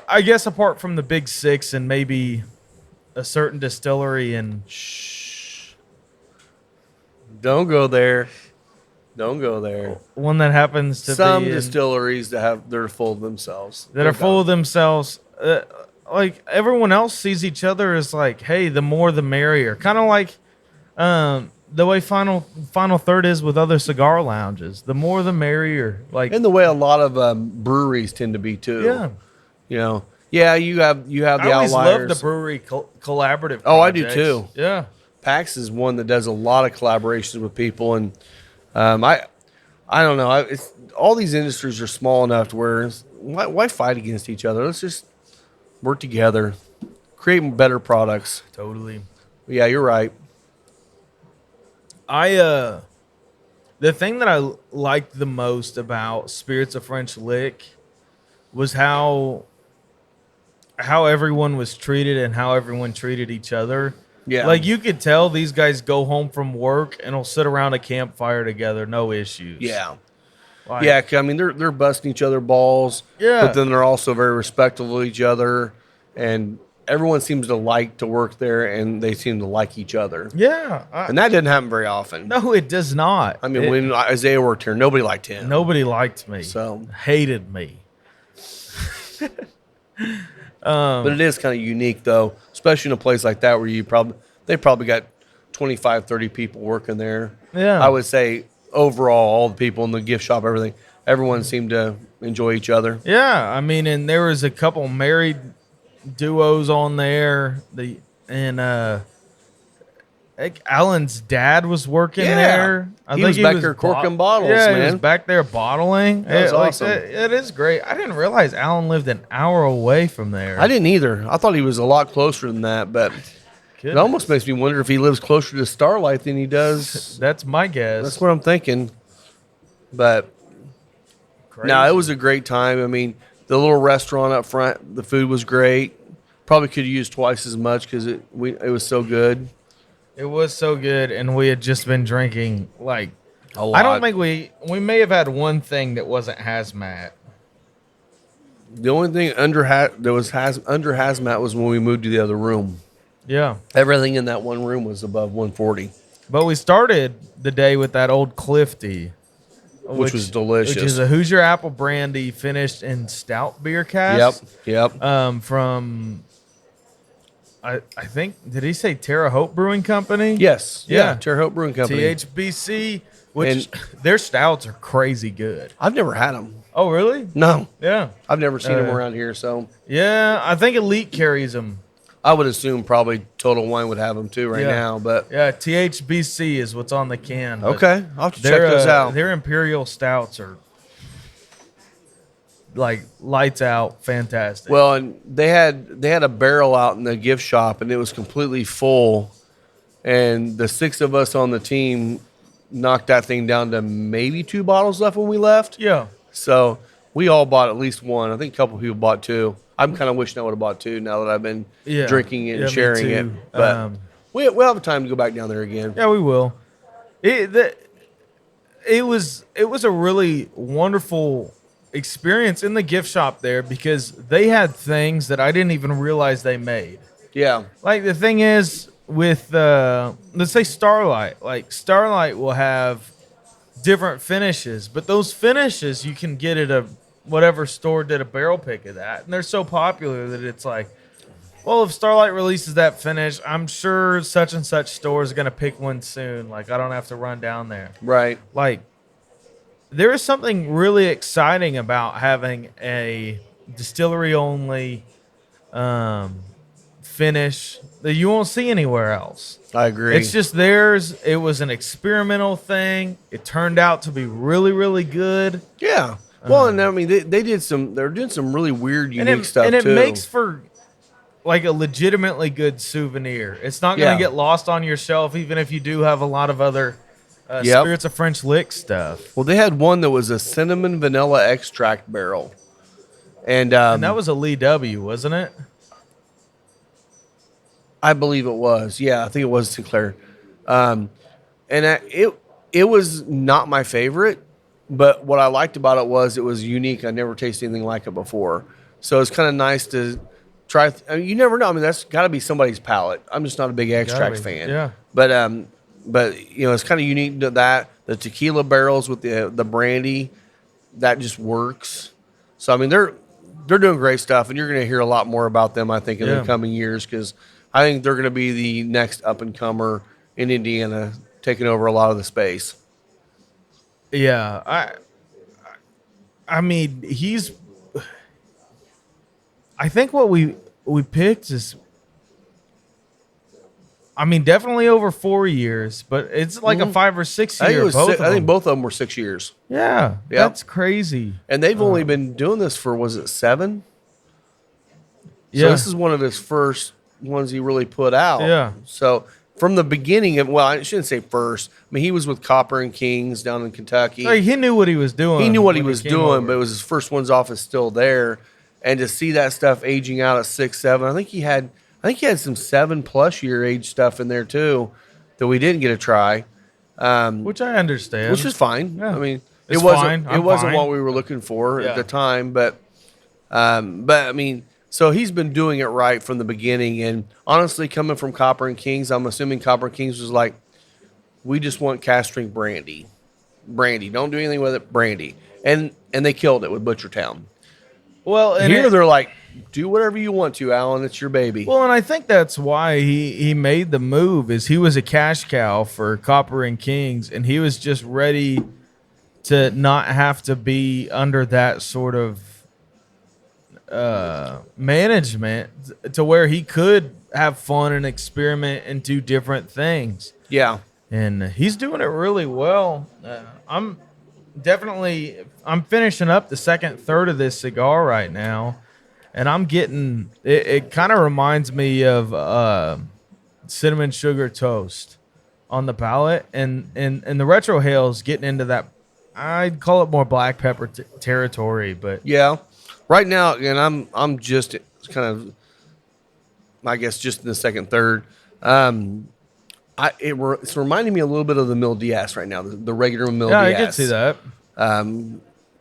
I guess apart from the big six and maybe a certain distillery and don't go there. Don't go there. One that happens to some be distilleries they're full of themselves. That are full of themselves. Like everyone else sees each other as like, hey, the more the merrier. Kind of like the way Final Third is with other cigar lounges. The more the merrier. Like, and the way a lot of breweries tend to be too. Yeah. You know. Yeah, you have the outliers. I always love the brewery collaborative projects. Oh, I do too. Yeah. PAX is one that does a lot of collaborations with people, and I don't know. All these industries are small enough to where why fight against each other? Let's just work together, create better products. Totally. Yeah, you're right. The thing that I liked the most about Spirits of French Lick was how everyone was treated and how everyone treated each other. Yeah. Like, you could tell these guys go home from work and will sit around a campfire together, no issues. Yeah. Like, I mean, they're busting each other balls. Yeah. But then they're also very respectful of each other. And everyone seems to like to work there, and they seem to like each other. Yeah. And that didn't happen very often. No, it does not. I mean, when Isaiah worked here, nobody liked him. Nobody liked me. So hated me. But it is kind of unique, though, especially in a place like that where they probably got 25, 30 people working there. Yeah. I would say overall, all the people in the gift shop, everyone seemed to enjoy each other. Yeah, I mean, and there was a couple married duos on there. Alan's dad was working there. He was back there corking bottles, man. He was back there bottling. That was awesome. It is great. I didn't realize Alan lived an hour away from there. I didn't either. I thought he was a lot closer than that, but it almost makes me wonder if he lives closer to Starlight than he does. That's my guess. That's what I'm thinking. But no, it was a great time. I mean, the little restaurant up front, the food was great. Probably could have used twice as much because it was so good. It was so good, and we had just been drinking like a lot. I don't think we may have had one thing that wasn't hazmat. The only thing under hazmat was when we moved to the other room. Yeah, everything in that one room was above 140. But we started the day with that old Clifty, which was delicious. Which is a Hoosier apple brandy finished in stout beer cask. Yep. From I think, did he say Terre Haute Brewing Company? Yes. Yeah. Terre Haute Brewing Company. THBC, which their stouts are crazy good. I've never had them. Oh, really? No. Yeah. I've never seen them around here, so. Yeah, I think Elite carries them. I would assume probably Total Wine would have them too right Yeah. now. But Yeah, THBC is what's on the can. but okay, I'll have to check those out. Their Imperial Stouts are like lights out, fantastic. Well, and they had a barrel out in the gift shop, and it was completely full. And the 6 of us on the team knocked that thing down to maybe 2 bottles left when we left. yeah. So we all bought at least one. I think a couple people bought 2. I'm kind of wishing I would have bought 2 now that I've been drinking it Yeah, and me sharing it. too. But we'll have time to go back down there again. Yeah, we will. It was a really wonderful experience in the gift shop there because they had things that I didn't even realize they made. Yeah. Like the thing is with let's say Starlight. Like Starlight will have different finishes, but those finishes you can get at whatever store did a barrel pick of that, and they're so popular that it's like, well, if Starlight releases that finish, I'm sure such and such store is gonna pick one soon. Like I don't have to run down there. Right. Like there is something really exciting about having a distillery only finish that you won't see anywhere else. I agree. It's just theirs. It was an experimental thing. It turned out to be really, really good. Yeah. Well, and I mean, they're doing some really weird, unique stuff and it too. makes for like a legitimately good souvenir. It's not going to get lost on your shelf, even if you do have a lot of other Spirits of French Lick stuff. Well, they had one that was a cinnamon vanilla extract barrel, and that was a Lee W, wasn't it? I believe it was. Yeah, I think it was Sinclair. It was not my favorite, but what I liked about it was unique. I never tasted anything like it before, so it's kind of nice to try. I mean, you never know. I mean, that's got to be somebody's palate. I'm just not a big extract fan. Yeah. But you know, it's kind of unique to that. The tequila barrels with the brandy, that just works. So I mean, they're doing great stuff, and you're going to hear a lot more about them, I think, in the coming years, because I think they're going to be the next up and comer in Indiana, taking over a lot of the space. Yeah, I mean, I think what we picked is, I mean, definitely over 4 years, but it's like a 5 or 6 year. I think both of them were 6 years. Yeah, that's crazy. And they've only been doing this for, was it 7? Yeah. So this is one of his first ones he really put out. Yeah. So from the beginning of, well, I shouldn't say first. I mean, he was with Copper and Kings down in Kentucky. Like, he knew what he was doing. He knew what he was came doing, over. but it was his first one's off is still there. And to see that stuff aging out at 6, 7, I think he had some 7+ year age stuff in there too that we didn't get to try. Which I understand. Which is fine. Yeah. I mean, It's it wasn't fine. I'm wasn't fine. what we were looking for Yeah. at the time, but I mean, so he's been doing it right from the beginning. And honestly, coming from Copper and Kings, I'm assuming Copper and Kings was like, we just want cast strength brandy. Don't do anything with it, brandy. And they killed it with Butchertown. Well, and Here they're like, do whatever you want to, Alan. It's your baby. Well, and I think that's why he made the move. Is he was a cash cow for Copper and Kings, and he was just ready to not have to be under that sort of management, to where he could have fun and experiment and do different things. Yeah. And he's doing it really well. I'm finishing up the second third of this cigar right now, and I'm getting it kind of reminds me of cinnamon sugar toast on the palate, and the retro hail's getting into that. I'd call it more black pepper territory, but Yeah. Right now, and I'm just kind of, I guess, just in the second third. It's reminding me a little bit of the Mil Diaz right now, the regular Mil yeah, Diaz. I can see that.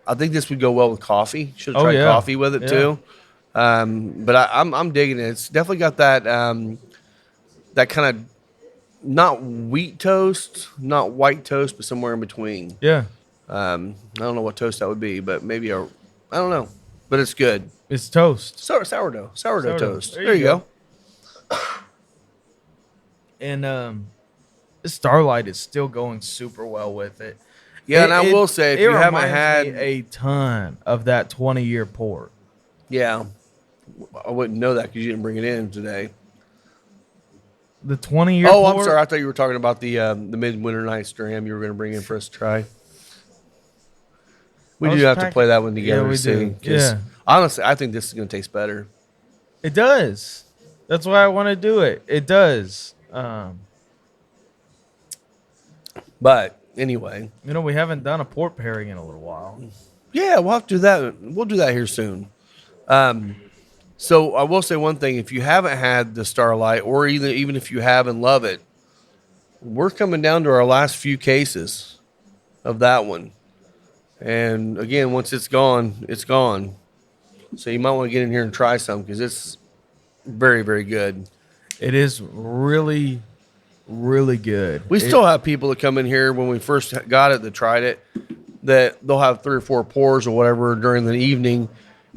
I think this would go well with coffee. Should have Oh, tried yeah. coffee with it Yeah. too. But I'm digging it. It's definitely got that that kind of not wheat toast, not white toast, but somewhere in between. Yeah, I don't know what toast that would be, but maybe I don't know. But it's good. it's toast. Sourdough toast. There There you you go. And this Starlight is still going super well with it. Yeah, and I will say, if you haven't reminds had, me a ton of that 20-year port. yeah, I wouldn't know that because you didn't bring it in today. The 20-year. Oh, I'm sorry. I thought you were talking about the Midwinter Nights Dram you were going to bring in for us to try. We do have to play that one together. Yeah, we do. Yeah. Honestly, I think this is going to taste better. It does. That's why I want to do it. It does. But anyway, we haven't done a port pairing in a little while. Yeah, we'll have to do that. We'll do that here soon. So I will say one thing: if you haven't had the Starlight, or even if you have and love it, we're coming down to our last few cases of that one. And again, once it's gone, it's gone. So you might want to get in here and try some because it's very, very good. It is really, really good. We still have people that come in here when we first got it that tried it, that they'll have 3 or 4 pours or whatever during the evening,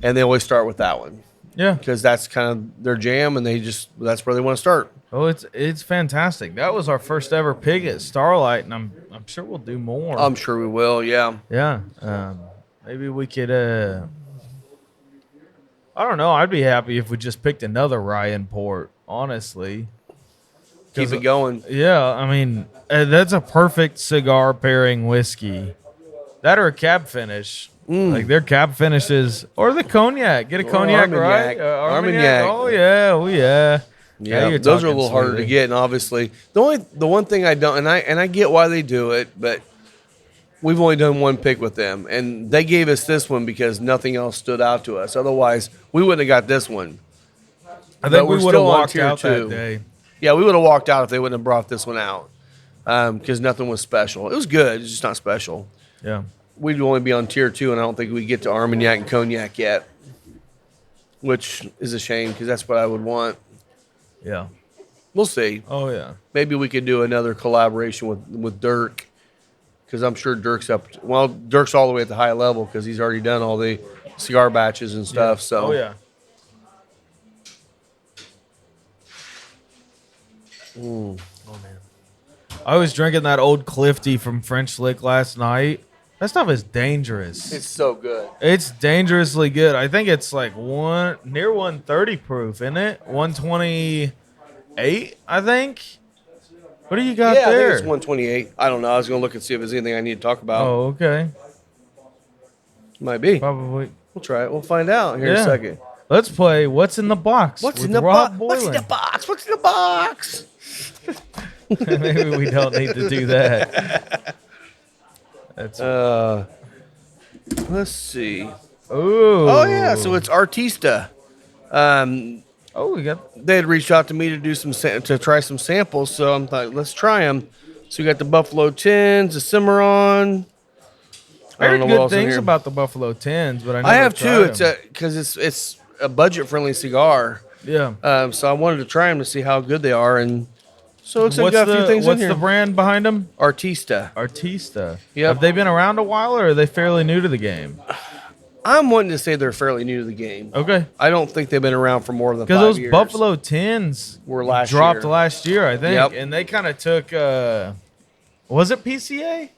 and they always start with that one. Yeah, because that's kind of their jam, and that's where they want to start. Oh, it's fantastic. That was our first ever pig at Starlight, and I'm sure we'll do more. I'm sure we will. Yeah. Yeah. Maybe we could. I don't know. I'd be happy if we just picked another Ryan port. Honestly, Keep it going. Yeah, I mean that's a perfect cigar pairing whiskey. That or a cab finish. Like their cab finishes, or the cognac. Get a cognac, right? Armagnac. Oh yeah, oh yeah. Yeah, those are a little harder to get, and obviously the one thing I don't, and I get why they do it, but we've only done one pick with them, and they gave us this one because nothing else stood out to us. Otherwise, we wouldn't have got this one. I think we would have walked out that day. Yeah, we would have walked out if they wouldn't have brought this one out because nothing was special. It was good, it's just not special. Yeah. We'd only be on tier 2, and I don't think we'd get to Armagnac and Cognac yet, which is a shame because that's what I would want. Yeah. We'll see. Oh, yeah. Maybe we could do another collaboration with Dirk because I'm sure Dirk's Dirk's all the way at the high level because he's already done all the cigar batches and stuff. Yeah. So. Oh, yeah. Oh, man. I was drinking that old Clifty from French Lick last night. That stuff is dangerous. It's so good. It's dangerously good. I think it's like near 130 proof, isn't it? 128, I think. What do you got there? I think it's 128. I don't know. I was going to look and see if there's anything I need to talk about. Oh, okay. Might be. Probably. We'll try it. We'll find out here in a second. Let's play What's in the Box. What's in the box? What's in the box? What's in the box? Maybe we don't need to do that. Let's see. Oh yeah. So it's Artista. We got. They had reached out to me to do to try some samples, so I'm like, let's try them. So we got the Buffalo 10s, the Cimarron. I heard good things about the Buffalo 10s, but I have too. It's because it's a budget-friendly cigar. Yeah. So I wanted to try them to see how good they are, and so it's got a few things in here. What's the brand behind them? Artista. Yep. Have they been around a while, or are they fairly new to the game? I'm wanting to say they're fairly new to the game. Okay. I don't think they've been around for more than 5 years. Because those Buffalo 10s were dropped last year, I think. Yep. And they kind of took, was it PCA?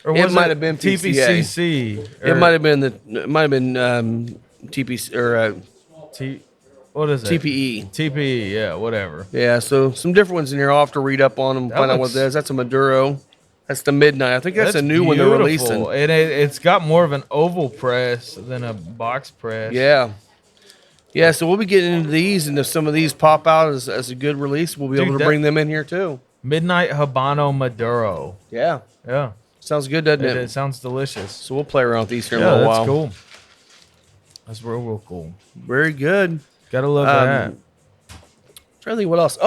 Or was it might have been TPCC? It might have been TPC or what is it? TPE. TPE, yeah, whatever. Yeah, so some different ones in here. I'll have to read up on them, find out what that is. That's a Maduro. That's the Midnight. I think that's a new one they're releasing. And it's got more of an oval press than a box press. Yeah. Yeah, so we'll be getting into these, and if some of these pop out as a good release, we'll be able to bring them in here too. Midnight Habano Maduro. Yeah. Yeah. Sounds good, doesn't it? It sounds delicious. So we'll play around with these here in a little while. That's cool. That's real cool. Very good. Gotta love that. Trying to think what else.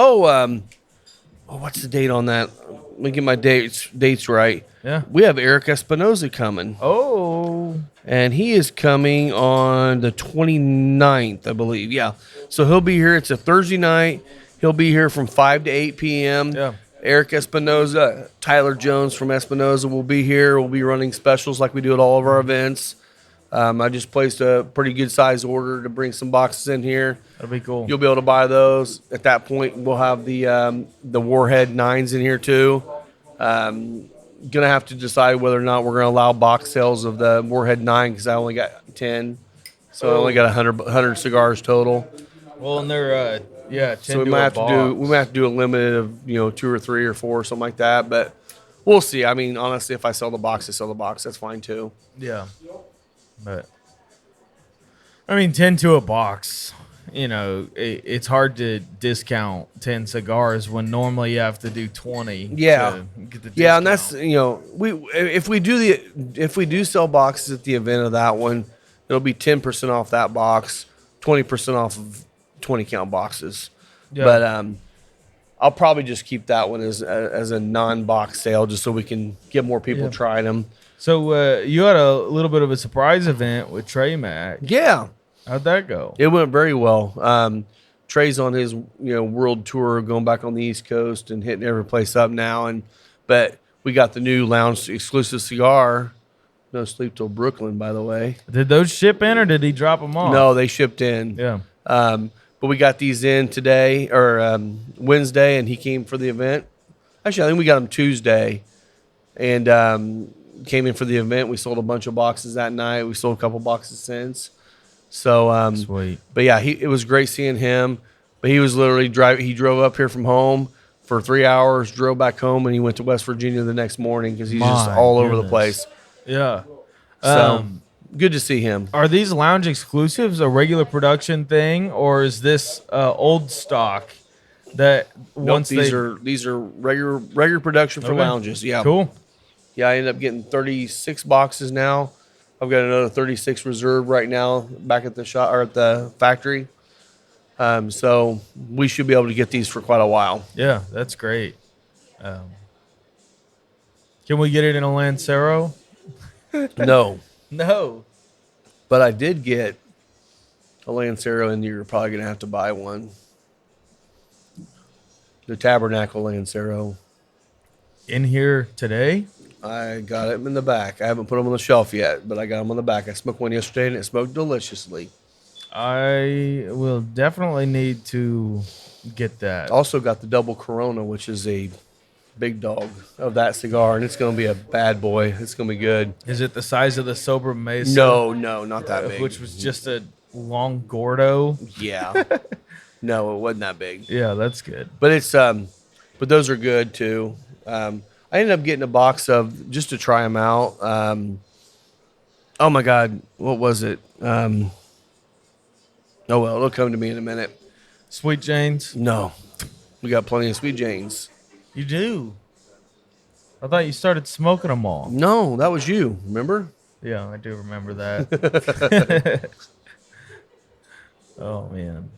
What's the date on that? Let me get my dates right. Yeah. We have Eric Espinoza coming. Oh. And he is coming on the 29th, I believe. Yeah. So he'll be here. It's a Thursday night. He'll be here from 5 to 8 p.m. Yeah. Eric Espinoza, Tyler Jones from Espinoza will be here. We'll be running specials like we do at all of our events. I just placed a pretty good size order to bring some boxes in here. That'll be cool. You'll be able to buy those. At that point, we'll have the Warhead 9s in here too. Gonna have to decide whether or not we're gonna allow box sales of the Warhead 9 because I only got 10, so I only got 100 cigars total. Well, and they're Yeah, 10 So we to might a have box. to do a limited of 2 or 3 or 4 something like that. But we'll see. I mean, honestly, if I sell the box, I sell the box. That's fine too. Yeah. But, I mean, 10 to a box. It's hard to discount 10 cigars when normally you have to do 20. Yeah. To get the Yeah, and discount. that's if we do sell boxes at the event of that one, it'll be 10% off that box, 20% off of 20 count boxes. Yeah. But I'll probably just keep that one as a non-box sale, just so we can get more people trying them. So you had a little bit of a surprise event with Trey Mac. Yeah, How'd that go? it went very well. Trey's on his world tour, going back on the East Coast and hitting every place up now. But we got the new lounge exclusive cigar. No Sleep Till Brooklyn, by the way. Did those ship in or did he drop them off? No, they shipped in. Yeah. But we got these in today or Wednesday, and he came for the event. Actually, I think we got him Tuesday, and came in for the event. We sold a bunch of boxes that night. We sold a couple boxes since. So Sweet. But yeah, it was great seeing him. But he was literally He drove up here from home for 3 hours, drove back home, and he went to West Virginia the next morning because he's just My all over the goodness. place. Yeah. So good to see him. Are these lounge exclusives a regular production thing, or is this old stock that once These are regular production for Okay. lounges. Yeah, Cool. Yeah, I ended up getting 36 boxes now. I've got another 36 reserved right now back at the shop or at the factory. So we should be able to get these for quite a while. Yeah, that's great. Can we get it in a Lancero? No, No. but I did get a Lancero, and you're probably going to have to buy one. The Tabernacle Lancero. In here today? I got them in the back. I haven't put them on the shelf yet, but I got them on the back. I smoked one yesterday, and it smoked deliciously. I will definitely need to get that. Also got the double Corona, which is a big dog of that cigar, and it's going to be a bad boy. It's going to be good. Is it the size of the Sober Mesa? No, not that big. Which was just a long Gordo. Yeah. No, it wasn't that big. Yeah, that's good. But it's but those are good too. I ended up getting a box of just to try them out. Oh my God, what was it? Oh well, it'll come to me in a minute. Sweet Janes? No, we got plenty of Sweet Janes. You do? I thought you started smoking them all. No, that was you. Remember? Yeah, I do remember that. Oh, man.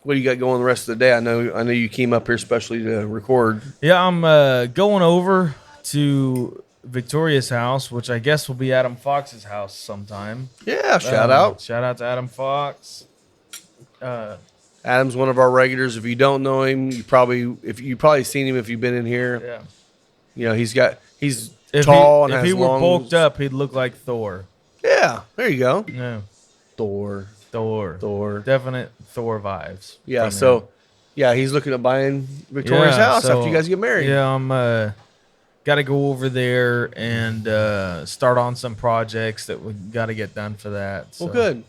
What do you got going the rest of the day? I know you came up here especially to record. Yeah, I'm going over to Victoria's house, which I guess will be Adam Fox's house sometime. Yeah, shout out. Shout out to Adam Fox. Adam's one of our regulars. If you don't know him, you probably seen him if you've been in here. Yeah. You know, he's If tall he, and if has he were long. bulked up, he'd look like Thor. Yeah, there you go. Yeah. Thor. Definite Thor vibes. Yeah, from so him. yeah, he's looking at buying Victoria's house so, after you guys get married. Yeah, I'm got to go over there and start on some projects that we got to get done for that. So. Well, good.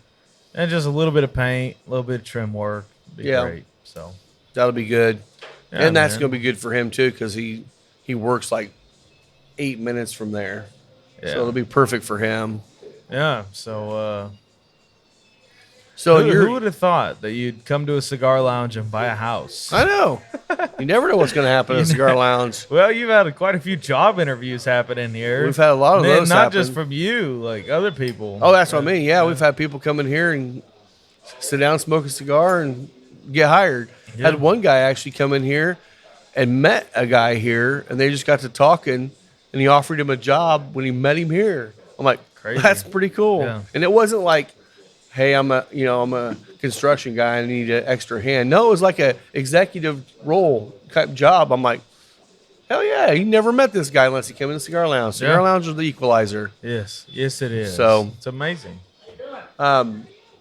And just a little bit of paint, a little bit of trim work. Be great. So That'll be good. Yeah, And that's man. going to be good for him too, because he works like 8 minutes from there. Yeah. So it'll be perfect for him. Yeah. So So who would have thought that you'd come to a cigar lounge and buy a house? I know. You never know what's going to happen at a cigar lounge. Well, you've had quite a few job interviews happen in here. We've had a lot of And those not happen. just from you, like other people. Oh, that's what I mean. Yeah, we've had people come in here and sit down, smoke a cigar, and get hired. Yeah. Had one guy actually come in here and met a guy here, and they just got to talking, and he offered him a job when he met him here. I'm like, Crazy. that's pretty cool. Yeah. And it wasn't like, hey, I'm a construction guy, I need an extra hand. No, it was like a executive role type job. I'm like, hell yeah, he never met this guy unless he came in the cigar lounge. Cigar Yeah. lounge is the equalizer. Yes, it is. So- it's amazing.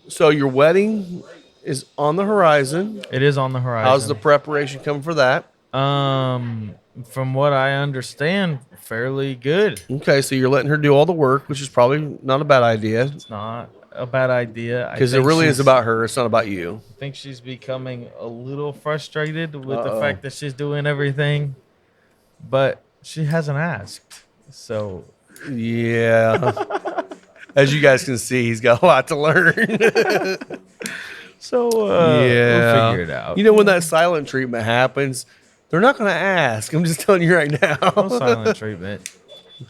So your wedding is on the horizon. It is on the horizon. How's the preparation coming for that? From what I understand, fairly good. Okay, so you're letting her do all the work, which is probably not a bad idea. It's not. a bad idea. Because it really is about her. It's not about you. I think she's becoming a little frustrated with the fact that she's doing everything, but she hasn't asked. So, yeah. As you guys can see, he's got a lot to learn. So, yeah. we'll figure it out. You know, when that silent treatment happens, they're not going to ask. I'm just telling you right now. No silent treatment.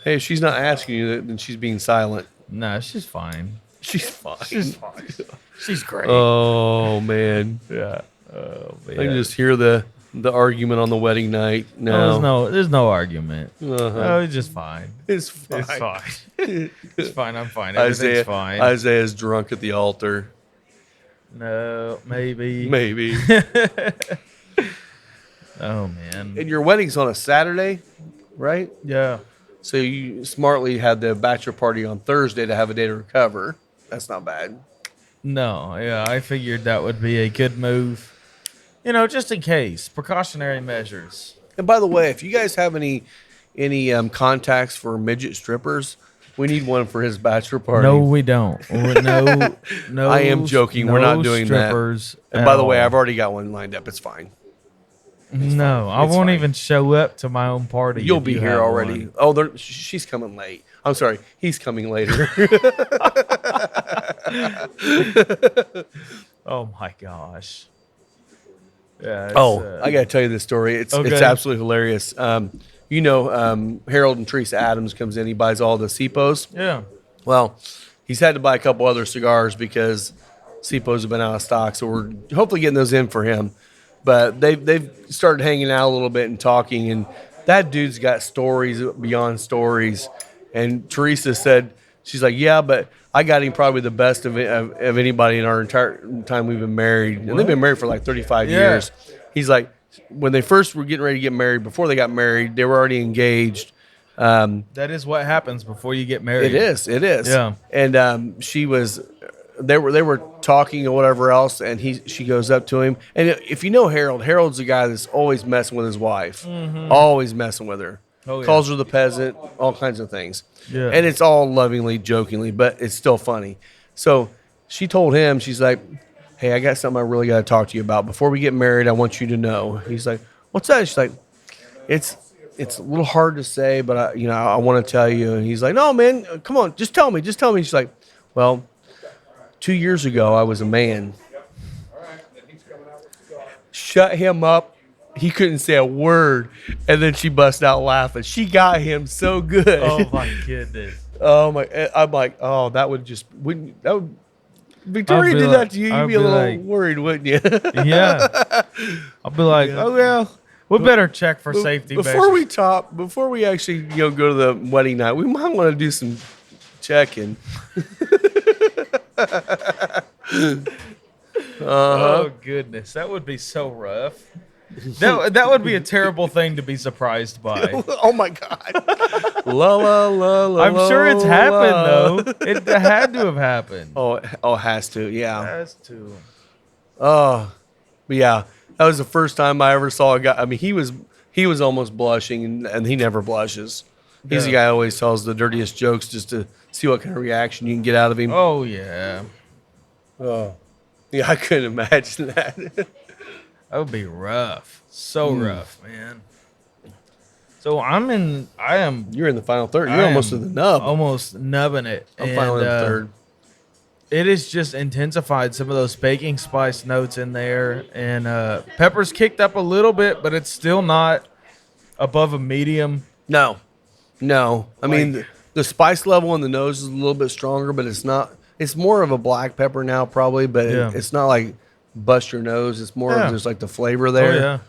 Hey, if she's not asking you, then she's being silent. No, she's fine. She's fine. She's fine. She's great. Oh, man. Yeah. Oh, man. I can just hear the argument on the wedding night. No. There's no argument. Uh-huh. No, it's just fine. It's fine. It's fine. It's fine. I'm fine. Everything's fine. Isaiah's drunk at the altar. No, maybe. Maybe. Oh, man. And your wedding's on a Saturday, right? Yeah. So you smartly had the bachelor party on Thursday to have a day to recover. That's not bad. No, yeah, I figured that would be a good move. You know, just in case. Precautionary measures. And by the way, if you guys have any contacts for midget strippers, we need one for his bachelor party. No, we don't. No. I am joking. We're not doing strippers that. And by the way, I've already got one lined up. It's fine. No, I won't even show up to my own party. You'll be here already. One. Oh, she's coming late. I'm sorry. He's coming later. Oh, my gosh. Yeah. I got to tell you this story. It's absolutely hilarious. Harold and Teresa Adams comes in. He buys all the Cipos. Yeah. Well, he's had to buy a couple other cigars because Cipos have been out of stock. So we're hopefully getting those in for him. But they've started hanging out a little bit and talking. And that dude's got stories beyond stories. And Teresa said, she's like, yeah, but I got him probably the best of anybody in our entire time we've been married. And they've been married for like 35 years. He's like, when they first were getting ready to get married, before they got married, they were already engaged. That is what happens before you get married. It is. Yeah. And they were talking or whatever else, and she goes up to him. And if you know Harold's the guy that's always messing with his wife. Mm-hmm. Always messing with her. Oh, yeah. Calls her the peasant, all kinds of things. Yeah. And it's all lovingly, jokingly, but it's still funny. So she told him, she's like, hey, I got something I really got to talk to you about. Before we get married, I want you to know. He's like, what's that? She's like, it's a little hard to say, but I want to tell you. And he's like, no, man, come on, just tell me. She's like, well, 2 years ago, I was a man. Shut him up. He couldn't say a word. And then she bust out laughing. She got him so good. Oh, my goodness. Oh, my. I'm like, oh, Victoria did that to you, you'd be a little worried, wouldn't you? Yeah. I'll be like, oh, yeah. We better check for safety before we actually go to the wedding night, we might want to do some checking. Oh, goodness. That would be so rough. That would be a terrible thing to be surprised by. Oh, my God. La, la, la, la, I'm sure it's happened, though. It had to have happened. Oh, it has to, yeah. It has to. Oh, but yeah. That was the first time I ever saw a guy. I mean, he was almost blushing, and he never blushes. He's the guy who always tells the dirtiest jokes just to see what kind of reaction you can get out of him. Oh, yeah. Oh, yeah, I couldn't imagine that. That would be rough. So rough, man. So I am. You're in the final third. You're almost to the nub. Almost nubbing it. I'm finally in the third. It has just intensified some of those baking spice notes in there. And pepper's kicked up a little bit, but it's still not above a medium. No. I mean, the spice level in the nose is a little bit stronger, but it's not. It's more of a black pepper now, probably, but it's not like bust your nose. It's more of just like the flavor there.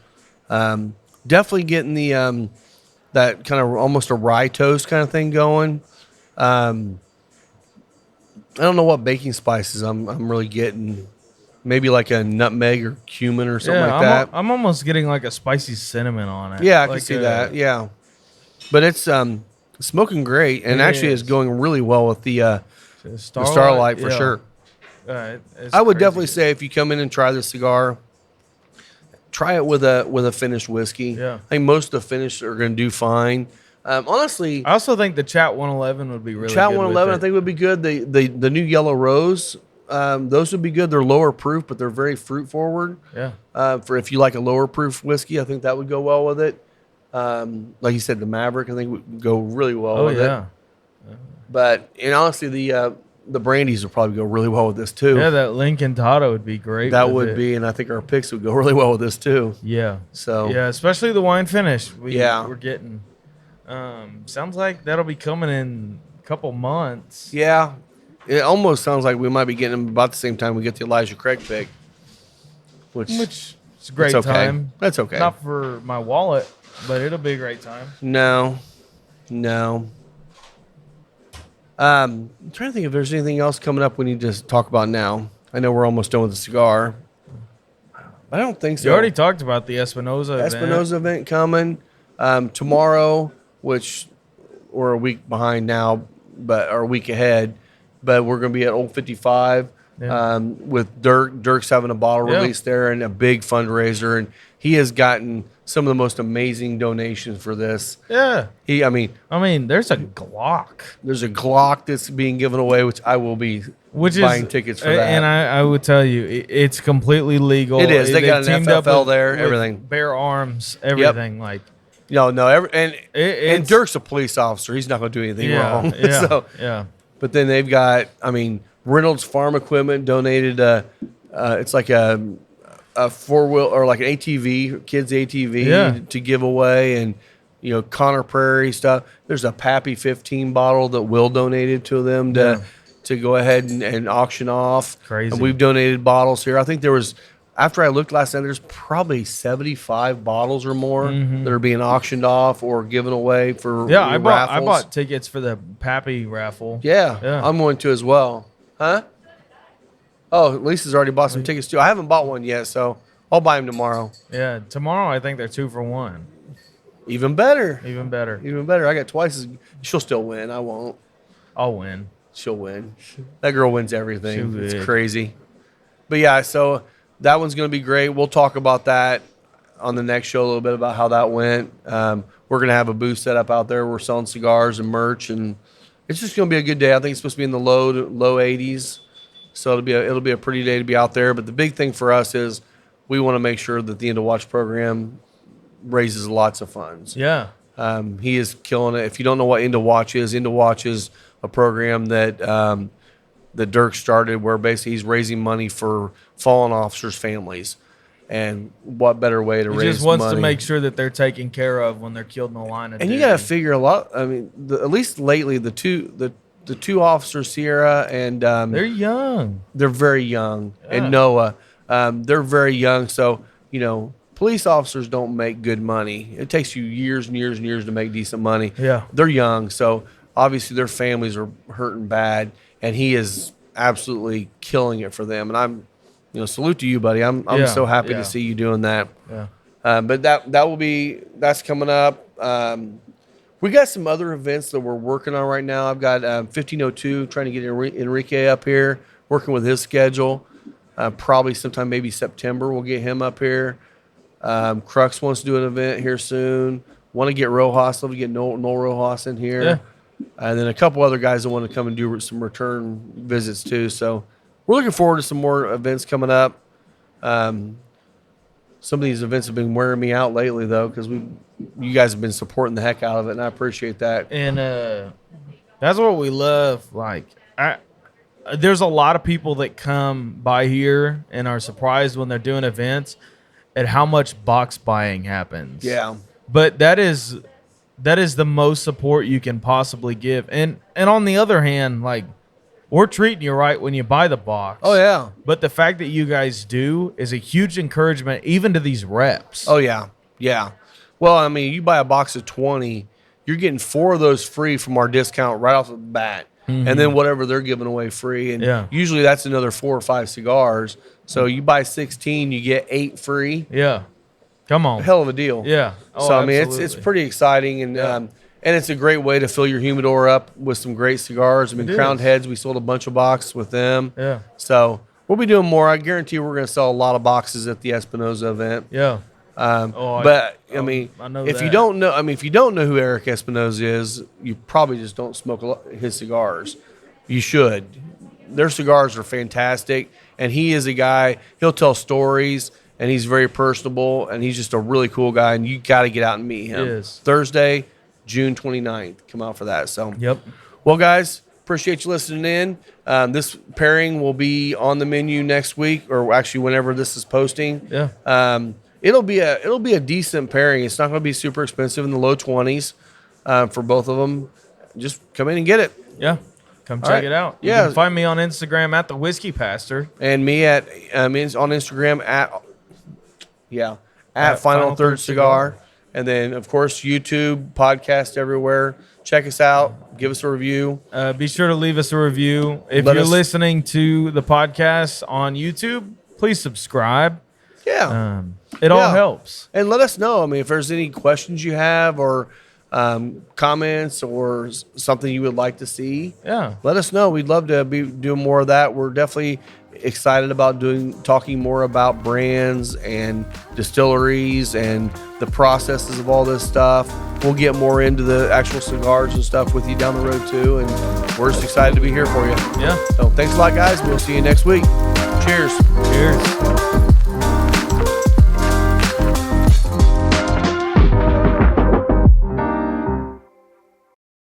Oh, yeah. Definitely getting the that kind of almost a rye toast kind of thing going. I don't know what baking spices I'm really getting. Maybe like a nutmeg or cumin or something like that. I'm almost getting like a spicy cinnamon on it. Yeah, I can see that. Yeah, but it's smoking great, and actually is going really well with the Starlight for sure. I would definitely say if you come in and try the cigar, try it with a finished whiskey. Yeah. I think most of the finished are going to do fine. Honestly, I also think the Chat 111 would be really Chat good 111 I with it. think would be good. The new Yellow Rose, those would be good. They're lower proof, but they're very fruit forward. Yeah. For if you like a lower proof whiskey, I think that would go well with it. Like you said, the Maverick I think would go really well Oh, with yeah. it. But honestly, the brandies would probably go really well with this too. Yeah, that Lincoln Tata would be great. That with would it. be, and I think our picks would go really well with this too. Yeah. So Yeah, especially the wine finish Yeah. we're getting. Sounds like that'll be coming in a couple months. yeah, it almost sounds like we might be getting them about the same time we get the Elijah Craig pick, which Which is a great it's okay. time. That's okay. Not for my wallet, but it'll be a great time. No. I'm trying to think if there's anything else coming up we need to talk about now. I know we're almost done with the cigar. I don't think so. You already talked about the Espinosa event. Espinosa event coming tomorrow, which we're a week behind now, or a week ahead. But we're going to be at Old 55 with Dirk. Dirk's having a bottle release there and a big fundraiser, and he has gotten some of the most amazing donations for this. Yeah. I mean, There's a Glock. there's a Glock that's being given away, which I will be buying tickets for that. And I would tell you, it's completely legal. It is. They got an teamed up FFL there, everything. Bear Arms, everything. Like, and Dirk's a police officer. He's not going to do anything wrong. Yeah, So, yeah. but then they've got, Reynolds Farm Equipment donated it's like a 4-wheel or like an ATV, kids ATV to give away, and Connor Prairie stuff. There's a Pappy 15 bottle that Will donated to them to go ahead and auction off. Crazy. And we've donated bottles here. I think there was, after I looked last night, there's probably 75 bottles or more that are being auctioned off or given away for I raffles. bought tickets for the Pappy raffle. Yeah, I'm going to as well. Huh? Oh, Lisa's already bought some tickets too. I haven't bought one yet, so I'll buy them tomorrow. Yeah, tomorrow I think they're 2 for 1. Even better. Even better. Even better. I got twice as. She'll still win. I won't. I'll win. She'll win. That girl wins everything. She It's would. crazy. But yeah, so that one's going to be great. We'll talk about that on the next show a little bit about how that went. We're going to have a booth set up out there. We're selling cigars and merch, and it's just going to be a good day. I think it's supposed to be in the low 80s. So it'll be a pretty day to be out there. But the big thing for us is we want to make sure that the End of Watch program raises lots of funds. Yeah. He is killing it. If you don't know what End of Watch is a program that that Dirk started where basically he's raising money for fallen officers' families. And what better way to raise money? He just wants to make sure that they're taken care of when they're killed in the line of And duty. you got to figure a lot. At least lately, the two officers, Sierra and they're young. they're very young, and Noah, they're very young. So police officers don't make good money. It takes you years and years and years to make decent money. Yeah. They're young, so obviously their families are hurting bad, and he is absolutely killing it for them. And I'm, salute to you, buddy. I'm so happy to see you doing that. Yeah. But that's coming up. We got some other events that we're working on right now. I've got 1502 trying to get Enrique up here, working with his schedule. Probably sometime maybe September we'll get him up here. Crux wants to do an event here soon. Want to get Rojas. Love to get Noel Rojas in here. Yeah. And then a couple other guys that want to come and do some return visits too. So we're looking forward to some more events coming up. Some of these events have been wearing me out lately, though, because you guys have been supporting the heck out of it, and I appreciate that. And that's what we love. Like, there's a lot of people that come by here and are surprised when they're doing events at how much box buying happens. Yeah. But that is the most support you can possibly give. And on the other hand, like, we're treating you right when you buy the box. Oh, yeah. But the fact that you guys do is a huge encouragement, even to these reps. Oh, yeah. Yeah. Well, you buy a box of 20, you're getting 4 of those free from our discount right off the bat. Mm-hmm. And then whatever they're giving away free. And usually that's another 4 or 5 cigars. So you buy 16, you get 8 free. Yeah. Come on. Hell of a deal. Yeah. Oh, so, it's pretty exciting. And it's a great way to fill your humidor up with some great cigars. Crowned Heads, we sold a bunch of boxes with them. Yeah. So we'll be doing more. I guarantee we're going to sell a lot of boxes at the Espinosa event. Yeah. But I mean, I know if you that. don't know, if you don't know who Eric Espinosa is, you probably just don't smoke his cigars. You should. Their cigars are fantastic, and he is a guy. He'll tell stories, and he's very personable, and he's just a really cool guy. And you got to get out and meet him. Yes. Thursday, June 29th. Come out for that. So, Yep. Well, guys, appreciate you listening in. This pairing will be on the menu next week, or actually whenever this is posting. Yeah. It'll be a decent pairing. It's not going to be super expensive, in the low 20s for both of them. Just come in and get it. Yeah. Come check right. it out. You Yeah. can find me on Instagram at the Whiskey Pastor. And me at on Instagram at Final Third Cigar. And then, of course, YouTube, podcast everywhere. Check us out. Give us a review. Be sure to leave us a review. If Let you're us- listening to the podcast on YouTube, please subscribe. Yeah. It all Yeah. helps. And let us know. If there's any questions you have or comments or something you would like to see, Yeah. let us know. We'd love to be doing more of that. We're definitely excited about talking more about brands and distilleries and the processes of all this stuff. We'll get more into the actual cigars and stuff with you down the road too, and we're just excited to be here for you. Yeah. So thanks a lot, guys. We'll see you next week. Cheers. Cheers.